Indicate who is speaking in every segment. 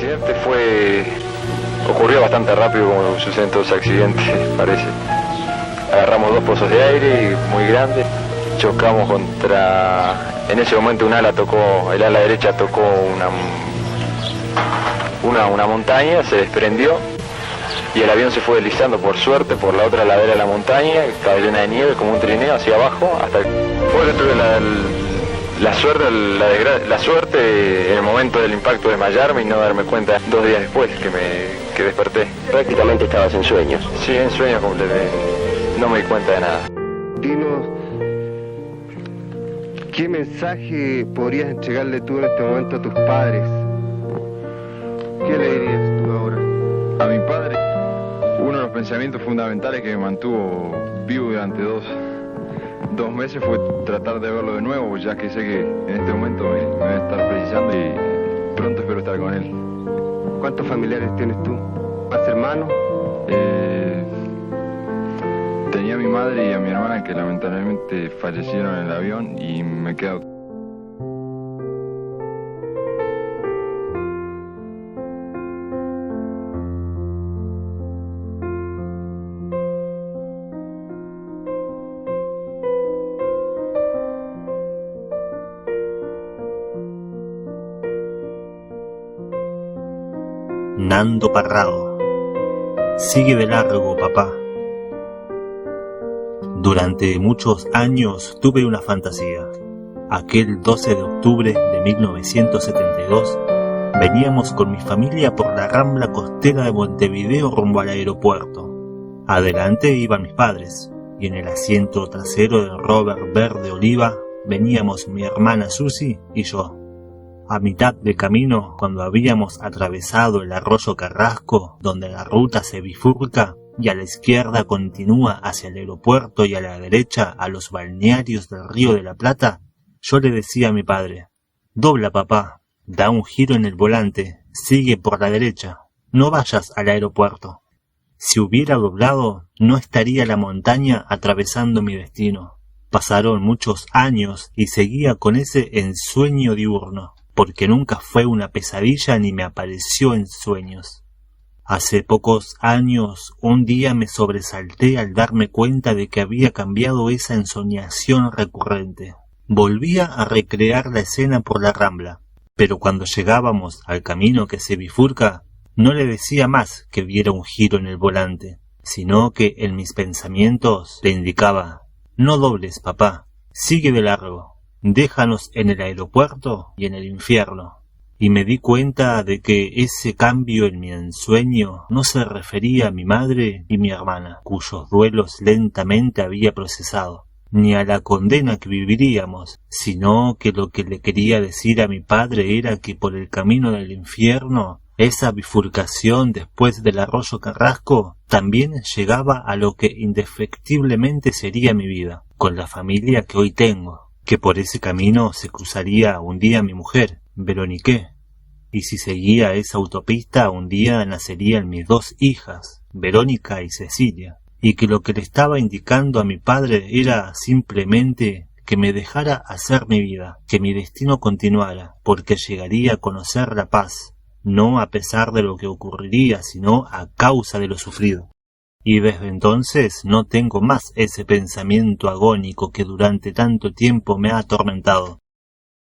Speaker 1: accidente ocurrió bastante rápido, como suceden todos los accidentes, parece. Agarramos dos pozos de aire muy grandes, chocamos en ese momento el ala derecha tocó una montaña, se desprendió y el avión se fue deslizando, por suerte, por la otra ladera de la montaña, cayó llena de nieve como un trineo hacia abajo, hasta que tuve la suerte en el momento del impacto de desmayarme y no darme cuenta 2 días después que desperté.
Speaker 2: Prácticamente estabas en sueños.
Speaker 1: Sí, en sueños completamente. No me di cuenta de nada.
Speaker 3: Dinos, ¿qué mensaje podrías entregarle tú en este momento a tus padres? ¿Qué le dirías tú ahora?
Speaker 1: A mi padre, uno de los pensamientos fundamentales que me mantuvo vivo durante dos meses fue tratar de verlo de nuevo, ya que sé que en este momento me va a estar precisando y pronto espero estar con él.
Speaker 3: ¿Cuántos familiares tienes tú? ¿Más hermanos?
Speaker 1: Tenía a mi madre y a mi hermana que lamentablemente fallecieron en el avión y me quedo.
Speaker 4: Nando Parrado. Sigue de largo, papá. Durante muchos años tuve una fantasía. Aquel 12 de octubre de 1972 veníamos con mi familia por la rambla costera de Montevideo rumbo al aeropuerto. Adelante iban mis padres y en el asiento trasero del Rover verde oliva veníamos mi hermana Susi y yo. A mitad de camino, cuando habíamos atravesado el arroyo Carrasco, donde la ruta se bifurca y a la izquierda continúa hacia el aeropuerto y a la derecha a los balnearios del Río de la Plata, yo le decía a mi padre: dobla, papá, da un giro en el volante, sigue por la derecha, no vayas al aeropuerto. Si hubiera doblado, no estaría la montaña atravesando mi destino. Pasaron muchos años y seguía con ese ensueño diurno, porque nunca fue una pesadilla ni me apareció en sueños. Hace pocos años, un día me sobresalté al darme cuenta de que había cambiado esa ensoñación recurrente. Volvía a recrear la escena por la rambla, pero cuando llegábamos al camino que se bifurca, no le decía más que viera un giro en el volante, sino que en mis pensamientos le indicaba: no dobles, papá, sigue de largo. Déjanos en el aeropuerto y en el infierno. Y me di cuenta de que ese cambio en mi ensueño no se refería a mi madre y mi hermana, cuyos duelos lentamente había procesado, ni a la condena que viviríamos, sino que lo que le quería decir a mi padre era que por el camino del infierno, esa bifurcación después del arroyo Carrasco, también llegaba a lo que indefectiblemente sería mi vida, con la familia que hoy tengo. Que por ese camino se cruzaría un día mi mujer, Veronique, y si seguía esa autopista un día nacerían mis 2 hijas, Verónica y Cecilia, y que lo que le estaba indicando a mi padre era simplemente que me dejara hacer mi vida, que mi destino continuara, porque llegaría a conocer la paz, no a pesar de lo que ocurriría, sino a causa de lo sufrido. Y desde entonces no tengo más ese pensamiento agónico que durante tanto tiempo me ha atormentado.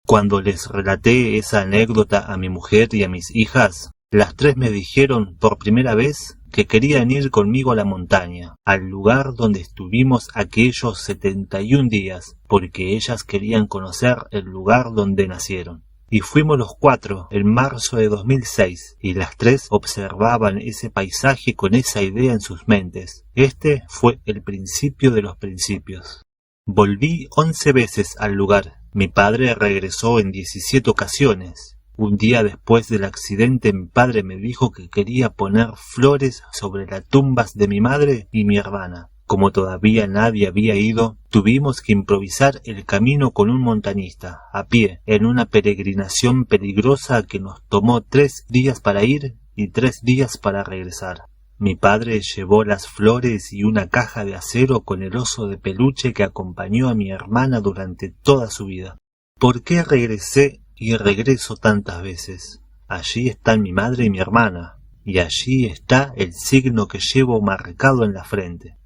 Speaker 4: Cuando les relaté esa anécdota a mi mujer y a mis hijas, las 3 me dijeron por primera vez que querían ir conmigo a la montaña, al lugar donde estuvimos aquellos 71 días, porque ellas querían conocer el lugar donde nacieron. Y fuimos los 4 en marzo de 2006, y las 3 observaban ese paisaje con esa idea en sus mentes. Este fue el principio de los principios. Volví 11 veces al lugar. Mi padre regresó en 17 ocasiones. Un día después del accidente, mi padre me dijo que quería poner flores sobre las tumbas de mi madre y mi hermana. Como todavía nadie había ido, tuvimos que improvisar el camino con un montañista, a pie, en una peregrinación peligrosa que nos tomó 3 días para ir y 3 días para regresar. Mi padre llevó las flores y una caja de acero con el oso de peluche que acompañó a mi hermana durante toda su vida. ¿Por qué regresé y regreso tantas veces? Allí están mi madre y mi hermana, y allí está el signo que llevo marcado en la frente.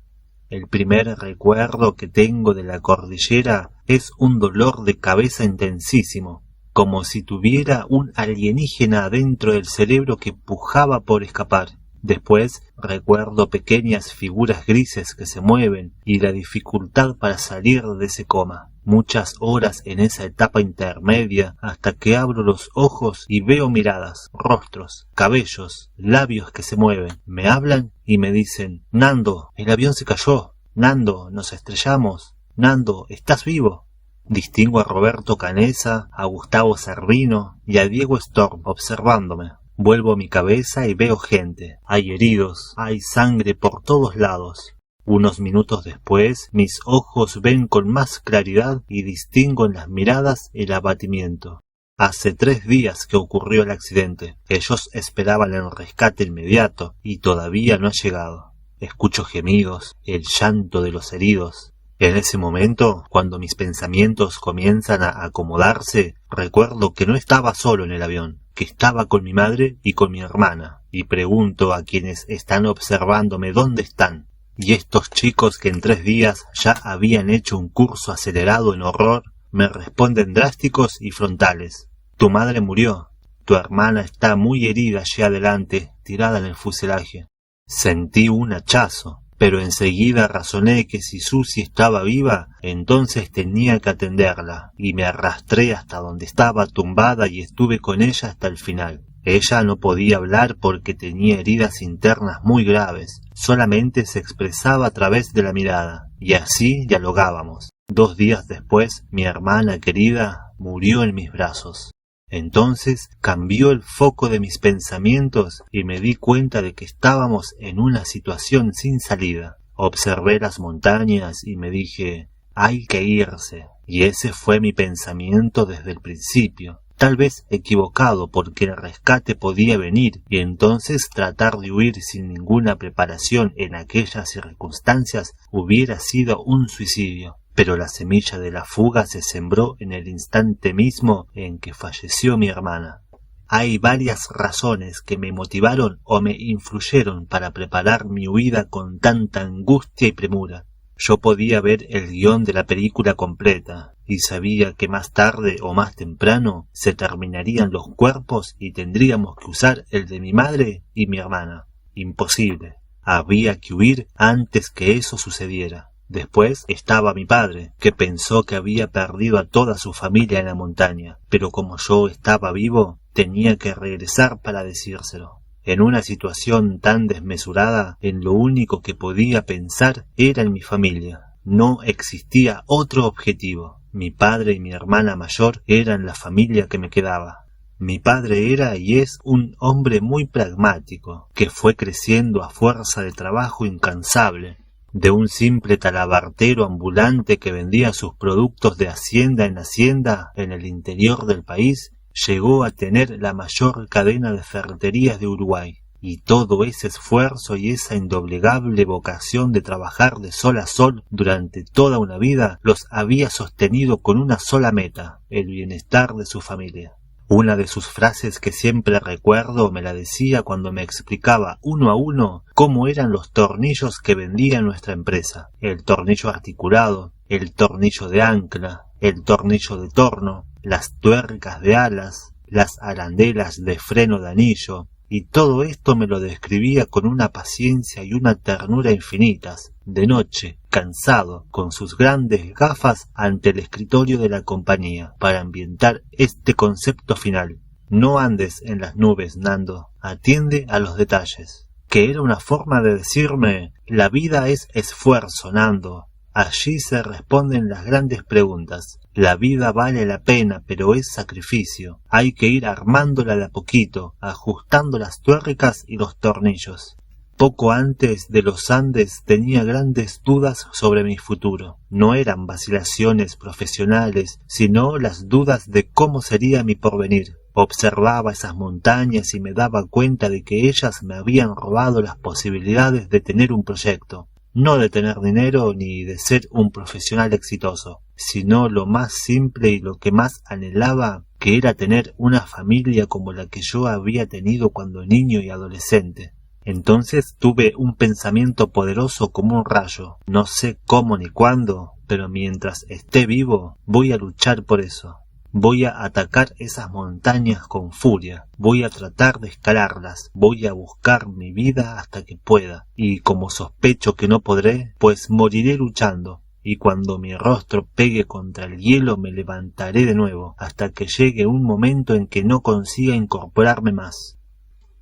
Speaker 4: El primer recuerdo que tengo de la cordillera es un dolor de cabeza intensísimo, como si tuviera un alienígena adentro del cerebro que pujaba por escapar. Después recuerdo pequeñas figuras grises que se mueven y la dificultad para salir de ese coma. Muchas horas en esa etapa intermedia hasta que abro los ojos y veo miradas, rostros, cabellos, labios que se mueven. Me hablan y me dicen: Nando, el avión se cayó. Nando, nos estrellamos. Nando, ¿estás vivo? Distingo a Roberto Canessa, a Gustavo Servino y a Diego Storm observándome. Vuelvo mi cabeza y veo gente. Hay heridos, hay sangre por todos lados. Unos minutos después, mis ojos ven con más claridad y distingo en las miradas el abatimiento. Hace 3 días que ocurrió el accidente. Ellos esperaban el rescate inmediato y todavía no ha llegado. Escucho gemidos, el llanto de los heridos. En ese momento, cuando mis pensamientos comienzan a acomodarse, recuerdo que no estaba solo en el avión, que estaba con mi madre y con mi hermana, y pregunto a quienes están observándome dónde están. Y estos chicos que en 3 días ya habían hecho un curso acelerado en horror, me responden drásticos y frontales: tu madre murió, tu hermana está muy herida allí adelante, tirada en el fuselaje. Sentí un hachazo, pero enseguida razoné que si Susi estaba viva, entonces tenía que atenderla, y me arrastré hasta donde estaba tumbada y estuve con ella hasta el final. Ella no podía hablar porque tenía heridas internas muy graves, solamente se expresaba a través de la mirada, y así dialogábamos. 2 días después, mi hermana querida murió en mis brazos. Entonces cambió el foco de mis pensamientos y me di cuenta de que estábamos en una situación sin salida. Observé las montañas y me dije: hay que irse. Y ese fue mi pensamiento desde el principio. Tal vez equivocado porque el rescate podía venir y entonces tratar de huir sin ninguna preparación en aquellas circunstancias hubiera sido un suicidio. Pero la semilla de la fuga se sembró en el instante mismo en que falleció mi hermana. Hay varias razones que me motivaron o me influyeron para preparar mi huida con tanta angustia y premura. Yo podía ver el guión de la película completa y sabía que más tarde o más temprano se terminarían los cuerpos y tendríamos que usar el de mi madre y mi hermana. Imposible. Había que huir antes que eso sucediera. Después estaba mi padre, que pensó que había perdido a toda su familia en la montaña, pero como yo estaba vivo, tenía que regresar para decírselo. En una situación tan desmesurada, en lo único que podía pensar era en mi familia. No existía otro objetivo. Mi padre y mi hermana mayor eran la familia que me quedaba. Mi padre era y es un hombre muy pragmático, que fue creciendo a fuerza de trabajo incansable. De un simple talabartero ambulante que vendía sus productos de hacienda en hacienda en el interior del país, llegó a tener la mayor cadena de ferreterías de Uruguay. Y todo ese esfuerzo y esa indoblegable vocación de trabajar de sol a sol durante toda una vida los había sostenido con una sola meta: el bienestar de su familia. Una de sus frases que siempre recuerdo me la decía cuando me explicaba uno a uno cómo eran los tornillos que vendía nuestra empresa: el tornillo articulado, el tornillo de ancla, el tornillo de torno, las tuercas de alas, las arandelas de freno de anillo, y todo esto me lo describía con una paciencia y una ternura infinitas, de noche, cansado, con sus grandes gafas ante el escritorio de la compañía, para ambientar este concepto final: no andes en las nubes, Nando, atiende a los detalles. Que era una forma de decirme: la vida es esfuerzo, Nando. Allí se responden las grandes preguntas. La vida vale la pena, pero es sacrificio. Hay que ir armándola de a poquito, ajustando las tuercas y los tornillos. Poco antes de los Andes tenía grandes dudas sobre mi futuro. No eran vacilaciones profesionales, sino las dudas de cómo sería mi porvenir. Observaba esas montañas y me daba cuenta de que ellas me habían robado las posibilidades de tener un proyecto. No de tener dinero ni de ser un profesional exitoso, sino lo más simple y lo que más anhelaba, que era tener una familia como la que yo había tenido cuando niño y adolescente. Entonces tuve un pensamiento poderoso como un rayo. No sé cómo ni cuándo, pero mientras esté vivo voy a luchar por eso. Voy a atacar esas montañas con furia, voy a tratar de escalarlas, voy a buscar mi vida hasta que pueda, y como sospecho que no podré, pues moriré luchando, y cuando mi rostro pegue contra el hielo me levantaré de nuevo, hasta que llegue un momento en que no consiga incorporarme más.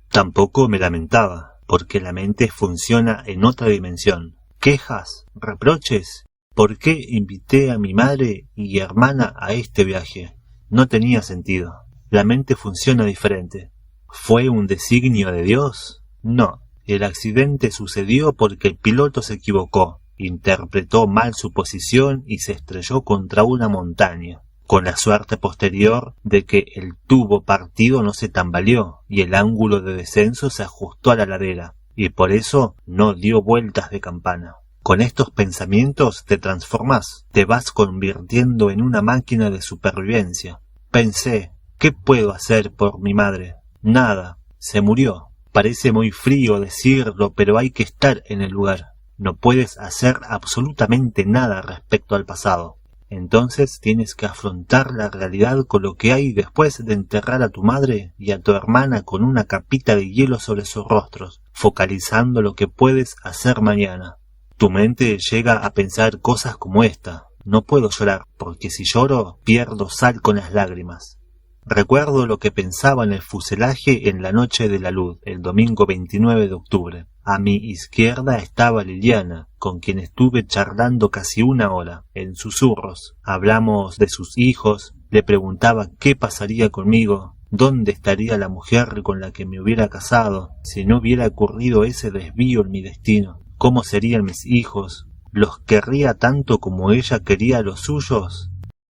Speaker 4: Tampoco me lamentaba, porque la mente funciona en otra dimensión. ¿Quejas? ¿Reproches? ¿Por qué invité a mi madre y hermana a este viaje? No tenía sentido. La mente funciona diferente. ¿Fue un designio de Dios? No. El accidente sucedió porque el piloto se equivocó, interpretó mal su posición y se estrelló contra una montaña, con la suerte posterior de que el tubo partido no se tambaleó y el ángulo de descenso se ajustó a la ladera, y por eso no dio vueltas de campana. Con estos pensamientos te transformás, te vas convirtiendo en una máquina de supervivencia. Pensé, ¿qué puedo hacer por mi madre? Nada, se murió. Parece muy frío decirlo, pero hay que estar en el lugar. No puedes hacer absolutamente nada respecto al pasado. Entonces tienes que afrontar la realidad con lo que hay después de enterrar a tu madre y a tu hermana con una capita de hielo sobre sus rostros, focalizando lo que puedes hacer mañana. Tu mente llega a pensar cosas como esta: no puedo llorar, porque si lloro pierdo sal con las lágrimas. Recuerdo lo que pensaba en el fuselaje en la noche de la luz, el domingo 29 de octubre. A mi izquierda estaba Liliana, con quien estuve charlando casi una hora, en susurros. Hablamos de sus hijos, le preguntaba qué pasaría conmigo, dónde estaría la mujer con la que me hubiera casado, si no hubiera ocurrido ese desvío en mi destino. ¿Cómo serían mis hijos? ¿Los querría tanto como ella quería a los suyos?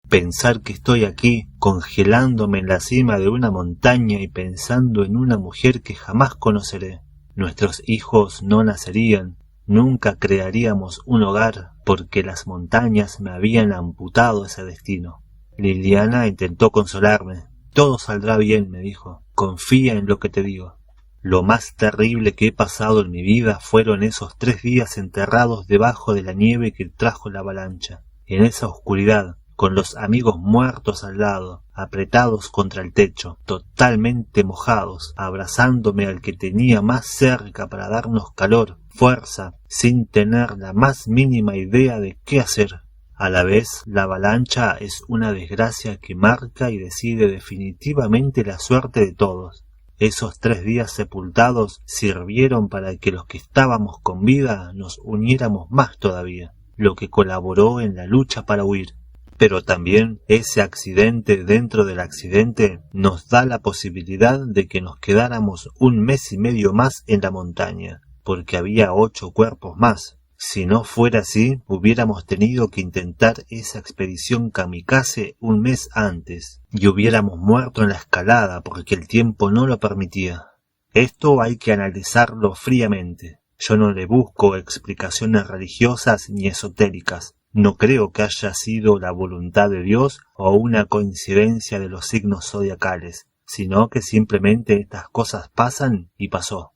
Speaker 4: Pensar que estoy aquí, congelándome en la cima de una montaña y pensando en una mujer que jamás conoceré. Nuestros hijos no nacerían, nunca crearíamos un hogar, porque las montañas me habían amputado ese destino. Liliana intentó consolarme. Todo saldrá bien, me dijo. Confía en lo que te digo. Lo más terrible que he pasado en mi vida fueron esos 3 días enterrados debajo de la nieve que trajo la avalancha. En esa oscuridad, con los amigos muertos al lado, apretados contra el techo, totalmente mojados, abrazándome al que tenía más cerca para darnos calor, fuerza, sin tener la más mínima idea de qué hacer. A la vez, la avalancha es una desgracia que marca y decide definitivamente la suerte de todos. Esos 3 días sepultados sirvieron para que los que estábamos con vida nos uniéramos más todavía, lo que colaboró en la lucha para huir. Pero también ese accidente dentro del accidente nos da la posibilidad de que nos quedáramos 1 mes y medio más en la montaña, porque había 8 cuerpos más. Si no fuera así, hubiéramos tenido que intentar esa expedición kamikaze 1 mes antes, y hubiéramos muerto en la escalada porque el tiempo no lo permitía. Esto hay que analizarlo fríamente. Yo no le busco explicaciones religiosas ni esotéricas. No creo que haya sido la voluntad de Dios o una coincidencia de los signos zodiacales, sino que simplemente estas cosas pasan y pasó.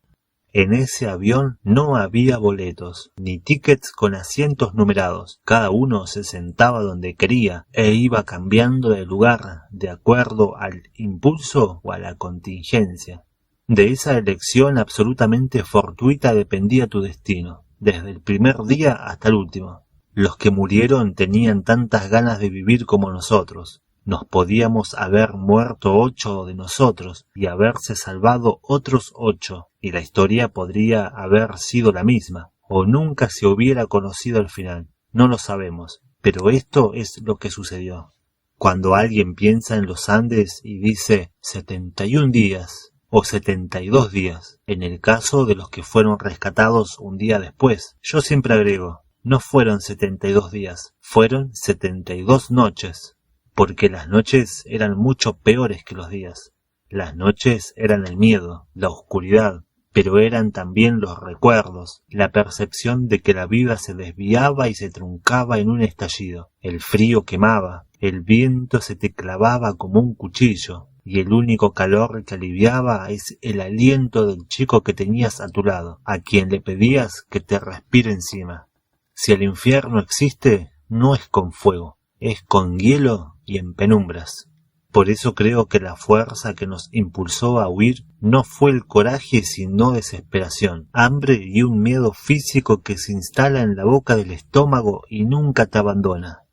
Speaker 4: En ese avión no había boletos, ni tickets con asientos numerados. Cada uno se sentaba donde quería e iba cambiando de lugar de acuerdo al impulso o a la contingencia. De esa elección absolutamente fortuita dependía tu destino, desde el primer día hasta el último. Los que murieron tenían tantas ganas de vivir como nosotros. Nos podíamos haber muerto 8 de nosotros y haberse salvado otros 8, y la historia podría haber sido la misma, o nunca se hubiera conocido el final. No lo sabemos, pero esto es lo que sucedió. Cuando alguien piensa en los Andes y dice 71 días o 72 días, en el caso de los que fueron rescatados un día después, yo siempre agrego, no fueron 72 días, fueron 72 noches. Porque las noches eran mucho peores que los días. Las noches eran el miedo, la oscuridad, pero eran también los recuerdos, la percepción de que la vida se desviaba y se truncaba en un estallido. El frío quemaba, El viento se te clavaba como un cuchillo, y el único calor que aliviaba es el aliento del chico que tenías a tu lado, a quien le pedías que te respire encima. Si el infierno existe, no es con fuego, es con hielo y en penumbras. Por eso creo que la fuerza que nos impulsó a huir no fue el coraje sino desesperación, hambre y un miedo físico que se instala en la boca del estómago y nunca te abandona.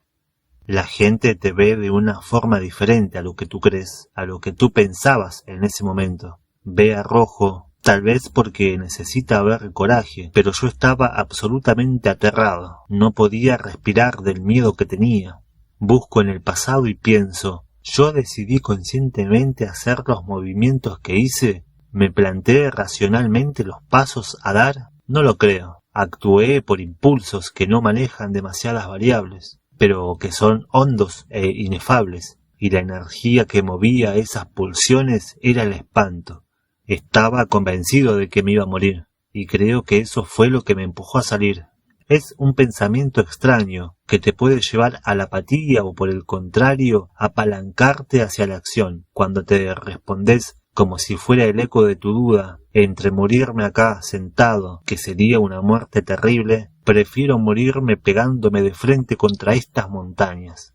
Speaker 4: La gente te ve de una forma diferente a lo que tú crees, a lo que tú pensabas en ese momento. Ve a rojo, tal vez porque necesita ver coraje, pero yo estaba absolutamente aterrado. No podía respirar del miedo que tenía. Busco en el pasado y pienso, ¿yo decidí conscientemente hacer los movimientos que hice? ¿Me planteé racionalmente los pasos a dar? No lo creo. Actué por impulsos que no manejan demasiadas variables, pero que son hondos e inefables, y la energía que movía esas pulsiones era el espanto. Estaba convencido de que me iba a morir, y creo que eso fue lo que me empujó a salir. Es un pensamiento extraño que te puede llevar a la apatía o por el contrario apalancarte hacia la acción cuando te respondes como si fuera el eco de tu duda entre morirme acá sentado, que sería una muerte terrible, prefiero morirme pegándome de frente contra estas montañas.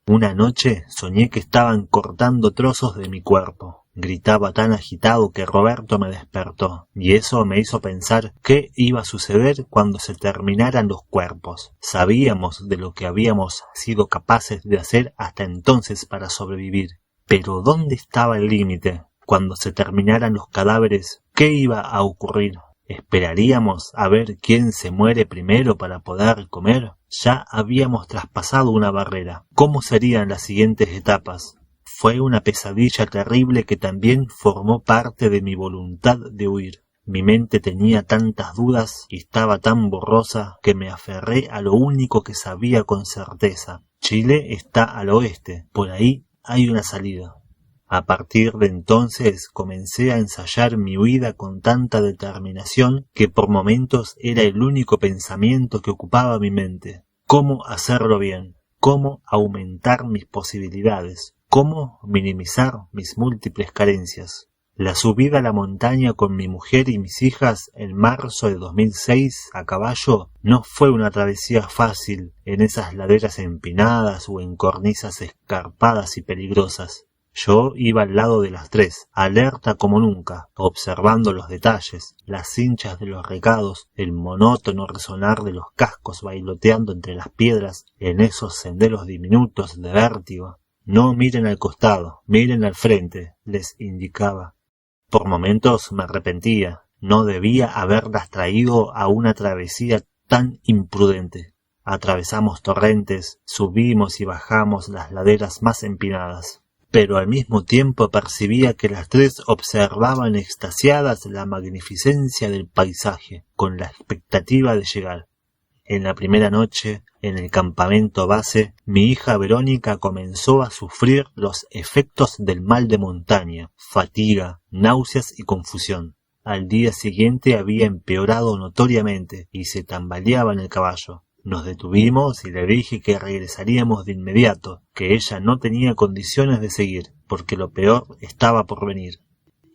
Speaker 4: Una noche soñé que estaban cortando trozos de mi cuerpo. Gritaba tan agitado que Roberto me despertó, y eso me hizo pensar qué iba a suceder cuando se terminaran los cuerpos. Sabíamos de lo que habíamos sido capaces de hacer hasta entonces para sobrevivir, pero ¿dónde estaba el límite? Cuando se terminaran los cadáveres, ¿qué iba a ocurrir? ¿Esperaríamos a ver quién se muere primero para poder comer? Ya habíamos traspasado una barrera. ¿Cómo serían las siguientes etapas? Fue una pesadilla terrible que también formó parte de mi voluntad de huir. Mi mente tenía tantas dudas y estaba tan borrosa que me aferré a lo único que sabía con certeza. Chile está al oeste, por ahí hay una salida. A partir de entonces comencé a ensayar mi huida con tanta determinación que por momentos era el único pensamiento que ocupaba mi mente. ¿Cómo hacerlo bien? ¿Cómo aumentar mis posibilidades? ¿Cómo minimizar mis múltiples carencias? La subida a la montaña con mi mujer y mis hijas en marzo de 2006 a caballo no fue una travesía fácil en esas laderas empinadas o en cornisas escarpadas y peligrosas. Yo iba al lado de las tres, alerta como nunca, observando los detalles, las cinchas de los recados, el monótono resonar de los cascos bailoteando entre las piedras en esos senderos diminutos de vértigo. No miren al costado, miren al frente, les indicaba. Por momentos me arrepentía, no debía haberlas traído a una travesía tan imprudente. Atravesamos torrentes, subimos y bajamos las laderas más empinadas. Pero al mismo tiempo percibía que las tres observaban extasiadas la magnificencia del paisaje, con la expectativa de llegar. En la primera noche, en el campamento base, mi hija Verónica comenzó a sufrir los efectos del mal de montaña, fatiga, náuseas y confusión. Al día siguiente había empeorado notoriamente y se tambaleaba en el caballo. Nos detuvimos y le dije que regresaríamos de inmediato, que ella no tenía condiciones de seguir, porque lo peor estaba por venir.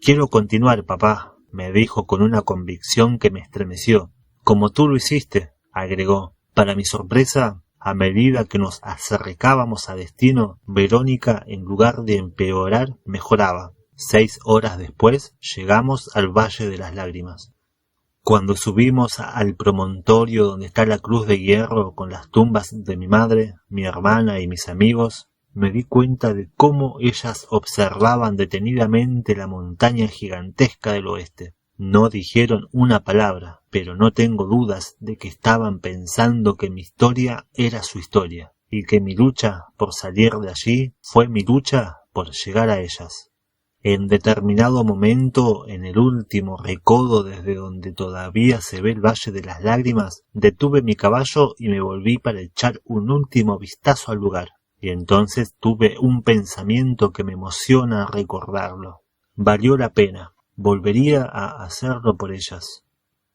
Speaker 4: «Quiero continuar, papá», me dijo con una convicción que me estremeció. «Como tú lo hiciste», agregó. Para mi sorpresa, a medida que nos acercábamos a destino, Verónica, en lugar de empeorar, mejoraba. 6 horas después, llegamos al Valle de las Lágrimas. Cuando subimos al promontorio donde está la cruz de hierro con las tumbas de mi madre, mi hermana y mis amigos, me di cuenta de cómo ellas observaban detenidamente la montaña gigantesca del oeste. No dijeron una palabra, pero no tengo dudas de que estaban pensando que mi historia era su historia, y que mi lucha por salir de allí fue mi lucha por llegar a ellas. En determinado momento, en el último recodo desde donde todavía se ve el Valle de las Lágrimas, detuve mi caballo y me volví para echar un último vistazo al lugar. Y entonces tuve un pensamiento que me emociona recordarlo. Valió la pena. Volvería a hacerlo por ellas.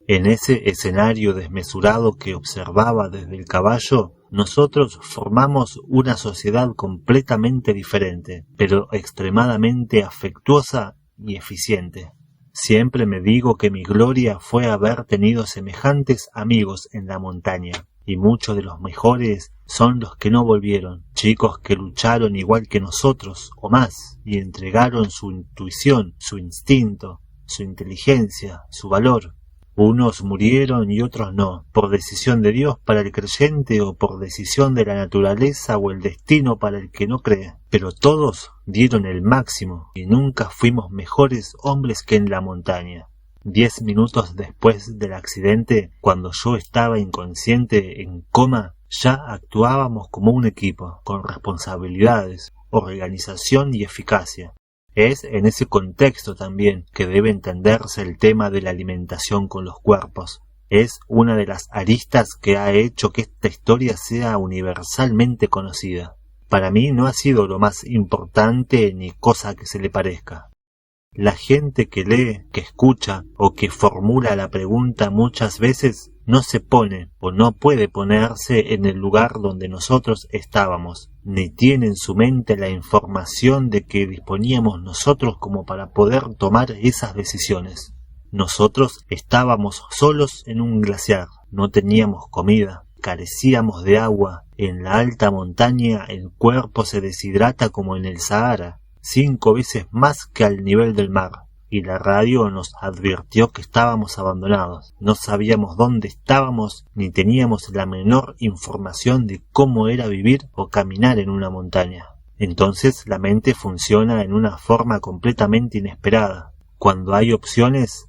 Speaker 4: En ese escenario desmesurado que observaba desde el caballo, Nosotros formamos una sociedad completamente diferente, pero extremadamente afectuosa y eficiente. Siempre me digo que mi gloria fue haber tenido semejantes amigos en la montaña, y muchos de los mejores son los que no volvieron, chicos que lucharon igual que nosotros o más, y entregaron su intuición, su instinto, su inteligencia, su valor. Unos murieron y otros no, por decisión de Dios para el creyente o por decisión de la naturaleza o el destino para el que no cree. Pero todos dieron el máximo y nunca fuimos mejores hombres que en la montaña. 10 minutos después del accidente, cuando yo estaba inconsciente, en coma, ya actuábamos como un equipo, con responsabilidades, organización y eficacia. Es en ese contexto también que debe entenderse el tema de la alimentación con los cuerpos. Es una de las aristas que ha hecho que esta historia sea universalmente conocida. Para mí no ha sido lo más importante ni cosa que se le parezca. La gente que lee, que escucha o que formula la pregunta muchas veces no se pone o no puede ponerse en el lugar donde nosotros estábamos, ni tiene en su mente la información de que disponíamos nosotros como para poder tomar esas decisiones. Nosotros estábamos solos en un glaciar, no teníamos comida, carecíamos de agua, en la alta montaña el cuerpo se deshidrata como en el Sahara, 5 veces más que al nivel del mar. Y la radio nos advirtió que estábamos abandonados. No sabíamos dónde estábamos ni teníamos la menor información de cómo era vivir o caminar en una montaña. Entonces la mente funciona en una forma completamente inesperada. Cuando hay opciones,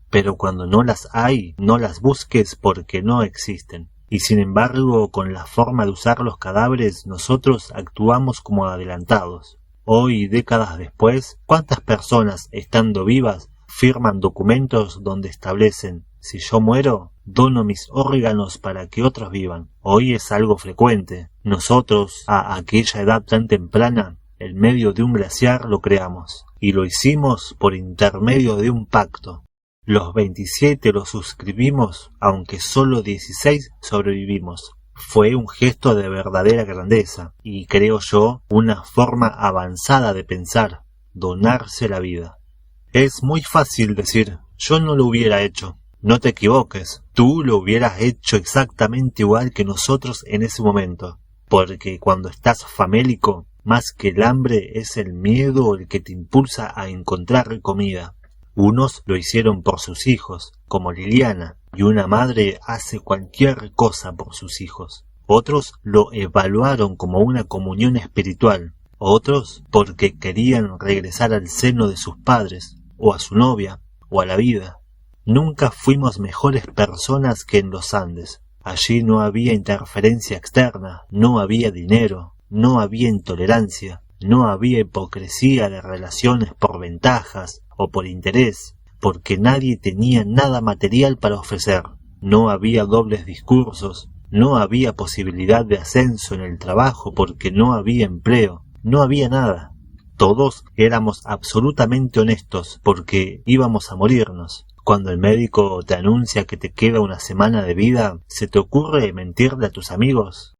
Speaker 4: pero cuando no las hay, no las busques porque no existen. Y sin embargo, con la forma de usar los cadáveres, nosotros actuamos como adelantados. Hoy, décadas después, ¿cuántas personas, estando vivas, firman documentos donde establecen: si yo muero, dono mis órganos para que otros vivan? Hoy es algo frecuente. Nosotros, a aquella edad tan temprana, en medio de un glaciar lo creamos, y lo hicimos por intermedio de un pacto. Los 27 lo suscribimos, aunque solo 16 sobrevivimos. Fue un gesto de verdadera grandeza, y creo yo, una forma avanzada de pensar, donarse la vida. Es muy fácil decir, yo no lo hubiera hecho. No te equivoques, tú lo hubieras hecho exactamente igual que nosotros en ese momento, porque cuando estás famélico, más que el hambre es el miedo el que te impulsa a encontrar comida. Unos lo hicieron por sus hijos, como Liliana, y una madre hace cualquier cosa por sus hijos. Otros lo evaluaron como una comunión espiritual. Otros porque querían regresar al seno de sus padres, o a su novia, o a la vida. Nunca fuimos mejores personas que en los Andes. Allí no había interferencia externa, no había dinero, no había intolerancia, no había hipocresía de relaciones por ventajas o por interés, porque nadie tenía nada material para ofrecer. No había dobles discursos, no había posibilidad de ascenso en el trabajo porque no había empleo, no había nada. Todos éramos absolutamente honestos porque íbamos a morirnos. Cuando el médico te anuncia que te queda una semana de vida, ¿se te ocurre mentirle a tus amigos?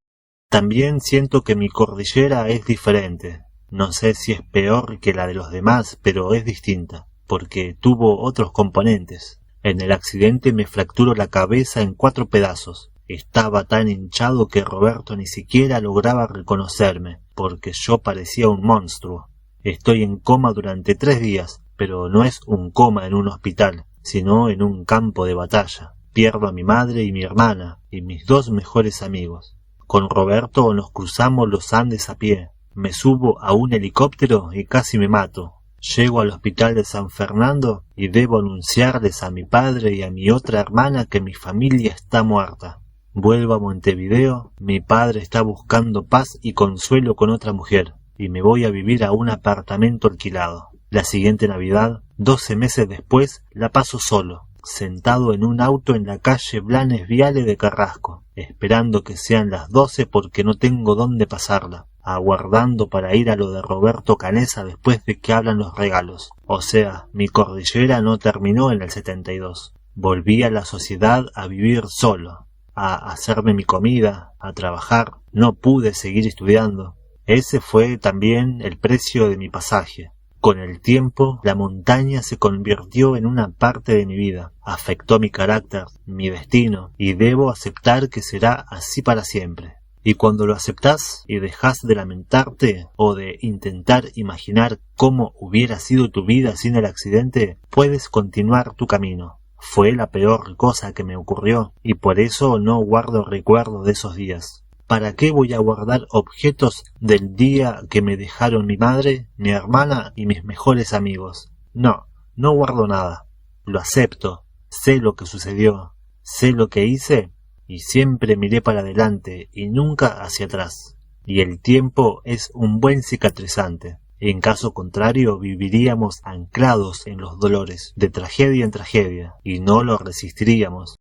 Speaker 4: También siento que mi cordillera es diferente. No sé si es peor que la de los demás, pero es distinta, porque tuvo otros componentes. En el accidente me fracturó la cabeza en 4 pedazos. Estaba tan hinchado que Roberto ni siquiera lograba reconocerme, porque yo parecía un monstruo. Estoy en coma durante 3 días, pero no es un coma en un hospital, sino en un campo de batalla. Pierdo a mi madre y mi hermana, y mis 2 mejores amigos. Con Roberto nos cruzamos los Andes a pie. Me subo a un helicóptero y casi me mato. Llego al hospital de San Fernando y debo anunciarles a mi padre y a mi otra hermana que mi familia está muerta. Vuelvo a Montevideo, mi padre está buscando paz y consuelo con otra mujer, y me voy a vivir a un apartamento alquilado. La siguiente Navidad, 12 meses después, la paso solo, sentado en un auto en la calle Blanes Viale de Carrasco, esperando que sean las 12 porque no tengo dónde pasarla, aguardando para ir a lo de Roberto Canessa después de que hablan los regalos. O sea, mi cordillera no terminó en el 72. Volví a la sociedad a vivir solo. a hacerme mi comida, a trabajar. No pude seguir estudiando. Ese fue también el precio de mi pasaje. Con el tiempo, la montaña se convirtió en una parte de mi vida. Afectó mi carácter, mi destino, y debo aceptar que será así para siempre. Y cuando lo aceptás y dejás de lamentarte o de intentar imaginar cómo hubiera sido tu vida sin el accidente, puedes continuar tu camino. Fue la peor cosa que me ocurrió y por eso no guardo recuerdo de esos días. ¿Para qué voy a guardar objetos del día que me dejaron mi madre, mi hermana y mis mejores amigos? No guardo nada. Lo acepto, sé lo que sucedió, sé lo que hice y siempre miré para adelante y nunca hacia atrás. Y el tiempo es un buen cicatrizante. En caso contrario, viviríamos anclados en los dolores, de tragedia en tragedia, y no lo resistiríamos.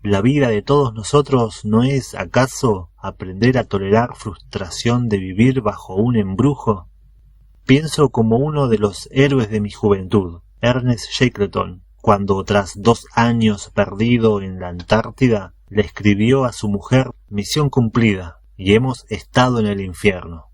Speaker 4: ¿La vida de todos nosotros no es, acaso, aprender a tolerar frustración de vivir bajo un embrujo? Pienso como uno de los héroes de mi juventud, Ernest Shackleton, cuando tras 2 años perdido en la Antártida, le escribió a su mujer: «Misión cumplida, y hemos estado en el infierno».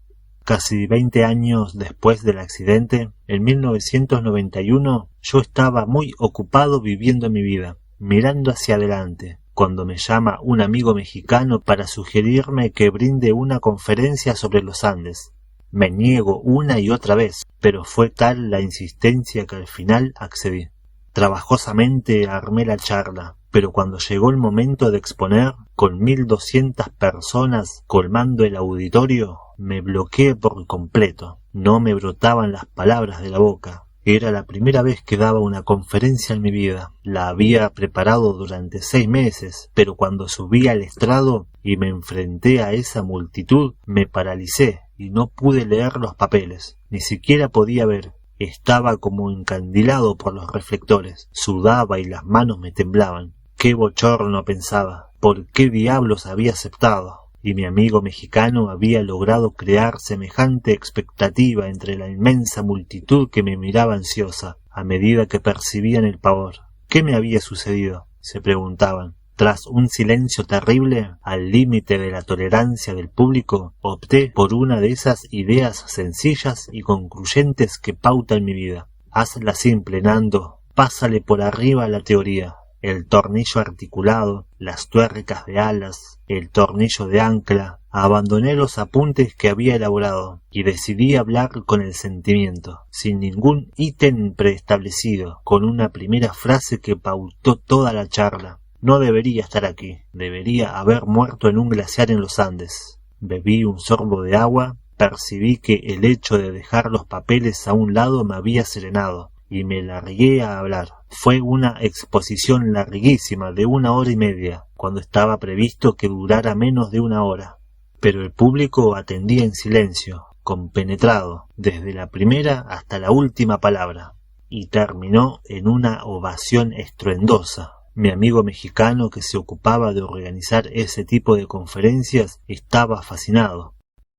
Speaker 4: Casi 20 años después del accidente, en 1991, yo estaba muy ocupado viviendo mi vida, mirando hacia adelante, cuando me llama un amigo mexicano para sugerirme que brinde una conferencia sobre los Andes. Me niego una y otra vez, pero fue tal la insistencia que al final accedí. Trabajosamente armé la charla, pero cuando llegó el momento de exponer, con 1200 personas colmando el auditorio, me bloqueé por completo. No me brotaban las palabras de la boca. Era la primera vez que daba una conferencia en mi vida. La había preparado durante 6 meses, pero cuando subí al estrado y me enfrenté a esa multitud, me paralicé y no pude leer los papeles. Ni siquiera podía ver. Estaba como encandilado por los reflectores. Sudaba y las manos me temblaban. Qué bochorno, pensaba. ¿Por qué diablos había aceptado? Y mi amigo mexicano había logrado crear semejante expectativa entre la inmensa multitud que me miraba ansiosa, a medida que percibían el pavor. ¿Qué me había sucedido?, se preguntaban. Tras un silencio terrible, al límite de la tolerancia del público, opté por una de esas ideas sencillas y concluyentes que pautan mi vida. Hazla simple, Nando. Pásale por arriba a la teoría. El tornillo articulado, las tuercas de alas, el tornillo de ancla. Abandoné los apuntes que había elaborado y decidí hablar con el sentimiento, sin ningún ítem preestablecido, con una primera frase que pautó toda la charla. No debería estar aquí, debería haber muerto en un glaciar en los Andes. Bebí un sorbo de agua, percibí que el hecho de dejar los papeles a un lado me había serenado, y me largué a hablar. Fue una exposición larguísima de 1 hora y media, cuando estaba previsto que durara menos de 1 hora. Pero el público atendía en silencio, compenetrado, desde la primera hasta la última palabra, y terminó en una ovación estruendosa. Mi amigo mexicano que se ocupaba de organizar ese tipo de conferencias estaba fascinado.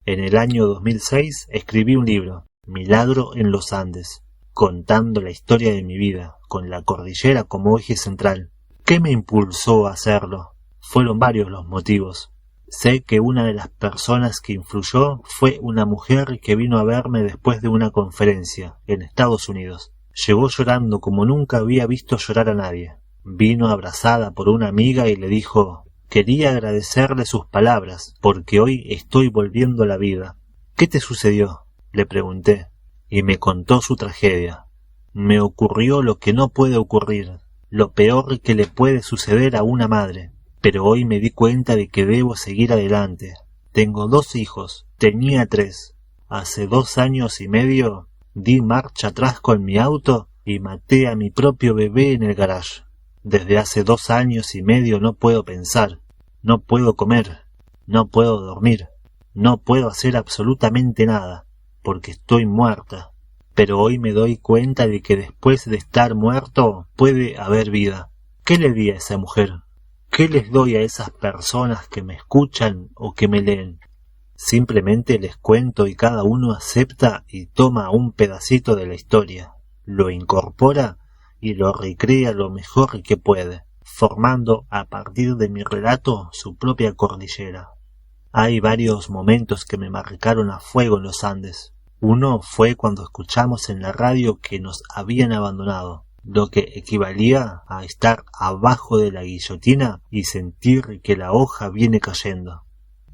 Speaker 4: En el año 2006 escribí un libro, Milagro en los Andes, contando la historia de mi vida, con la cordillera como eje central. ¿Qué me impulsó a hacerlo? Fueron varios los motivos. Sé que una de las personas que influyó fue una mujer que vino a verme después de una conferencia en Estados Unidos. Llegó llorando como nunca había visto llorar a nadie. Vino abrazada por una amiga y le dijo: «Quería agradecerle sus palabras, porque hoy estoy volviendo a la vida». «¿Qué te sucedió?», le pregunté, y me contó su tragedia. «Me ocurrió lo que no puede ocurrir, lo peor que le puede suceder a una madre, pero hoy me di cuenta de que debo seguir adelante. Tengo 2 hijos, tenía 3. Hace 2 años y medio di marcha atrás con mi auto y maté a mi propio bebé en el garage. Desde hace 2 años y medio no puedo pensar, no puedo comer, no puedo dormir, no puedo hacer absolutamente nada, porque estoy muerta. Pero hoy me doy cuenta de que después de estar muerto puede haber vida». ¿Qué le di a esa mujer? ¿Qué les doy a esas personas que me escuchan o que me leen? Simplemente les cuento y cada uno acepta y toma un pedacito de la historia, lo incorpora y lo recrea lo mejor que puede. formando a partir de mi relato su propia cordillera. Hay varios momentos que me marcaron a fuego en los Andes. Uno fue cuando escuchamos en la radio que nos habían abandonado, lo que equivalía a estar abajo de la guillotina y sentir que la hoja viene cayendo.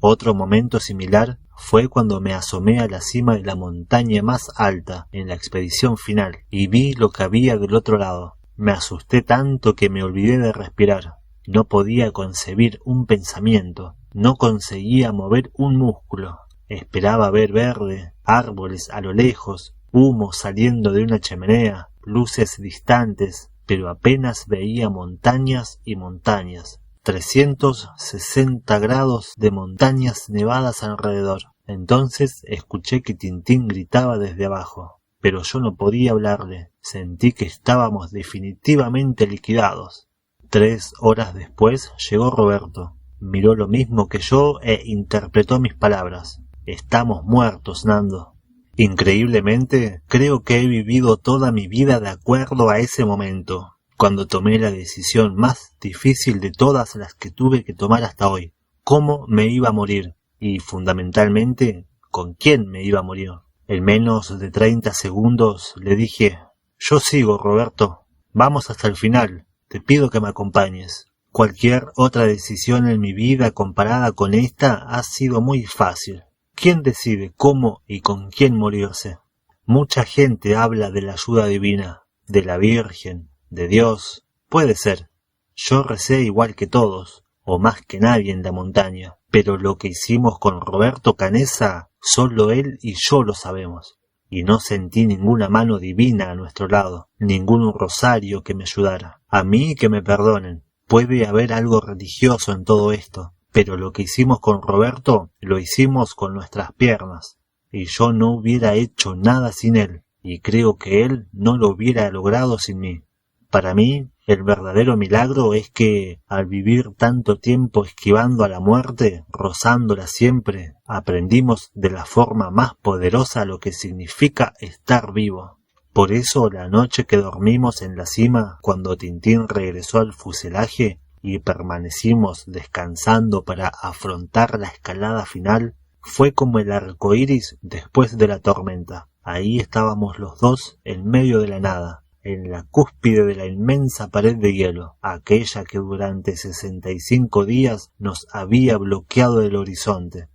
Speaker 4: Otro momento similar fue cuando me asomé a la cima de la montaña más alta en la expedición final y vi lo que había del otro lado. Me asusté tanto que me olvidé de respirar. No podía concebir un pensamiento, no conseguía mover un músculo. Esperaba ver verde, árboles a lo lejos, humo saliendo de una chimenea, luces distantes, pero apenas veía montañas y montañas. 360 grados de montañas nevadas alrededor. Entonces escuché que Tintín gritaba desde abajo, pero yo no podía hablarle. Sentí que estábamos definitivamente liquidados. 3 horas después llegó Roberto. Miró lo mismo que yo e interpretó mis palabras. Estamos muertos, Nando. Increíblemente, creo que he vivido toda mi vida de acuerdo a ese momento, cuando tomé la decisión más difícil de todas las que tuve que tomar hasta hoy. ¿Cómo me iba a morir? Y fundamentalmente, ¿con quién me iba a morir? En menos de 30 segundos le dije: yo sigo, Roberto. Vamos hasta el final. Te pido que me acompañes. Cualquier otra decisión en mi vida comparada con esta ha sido muy fácil. ¿Quién decide cómo y con quién morirse? Mucha gente habla de la ayuda divina, de la Virgen, de Dios. Puede ser. Yo recé igual que todos, o más que nadie en la montaña, pero lo que hicimos con Roberto Canessa, solo él y yo lo sabemos. Y no sentí ninguna mano divina a nuestro lado, ningún rosario que me ayudara. A mí que me perdonen. Puede haber algo religioso en todo esto, pero lo que hicimos con Roberto lo hicimos con nuestras piernas, y yo no hubiera hecho nada sin él, y creo que él no lo hubiera logrado sin mí. Para mí, el verdadero milagro es que, al vivir tanto tiempo esquivando a la muerte, rozándola siempre, aprendimos de la forma más poderosa lo que significa estar vivo. Por eso, la noche que dormimos en la cima, cuando Tintín regresó al fuselaje y permanecimos descansando para afrontar la escalada final, fue como el arco iris después de la tormenta. Ahí estábamos los dos en medio de la nada, en la cúspide de la inmensa pared de hielo, aquella que durante 65 días nos había bloqueado el horizonte.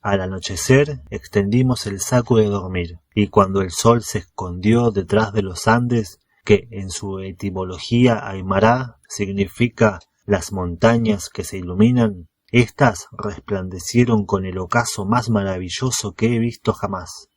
Speaker 4: Al anochecer extendimos el saco de dormir, y cuando el sol se escondió detrás de los Andes, que en su etimología aymara significa las montañas que se iluminan, éstas resplandecieron con el ocaso más maravilloso que he visto jamás.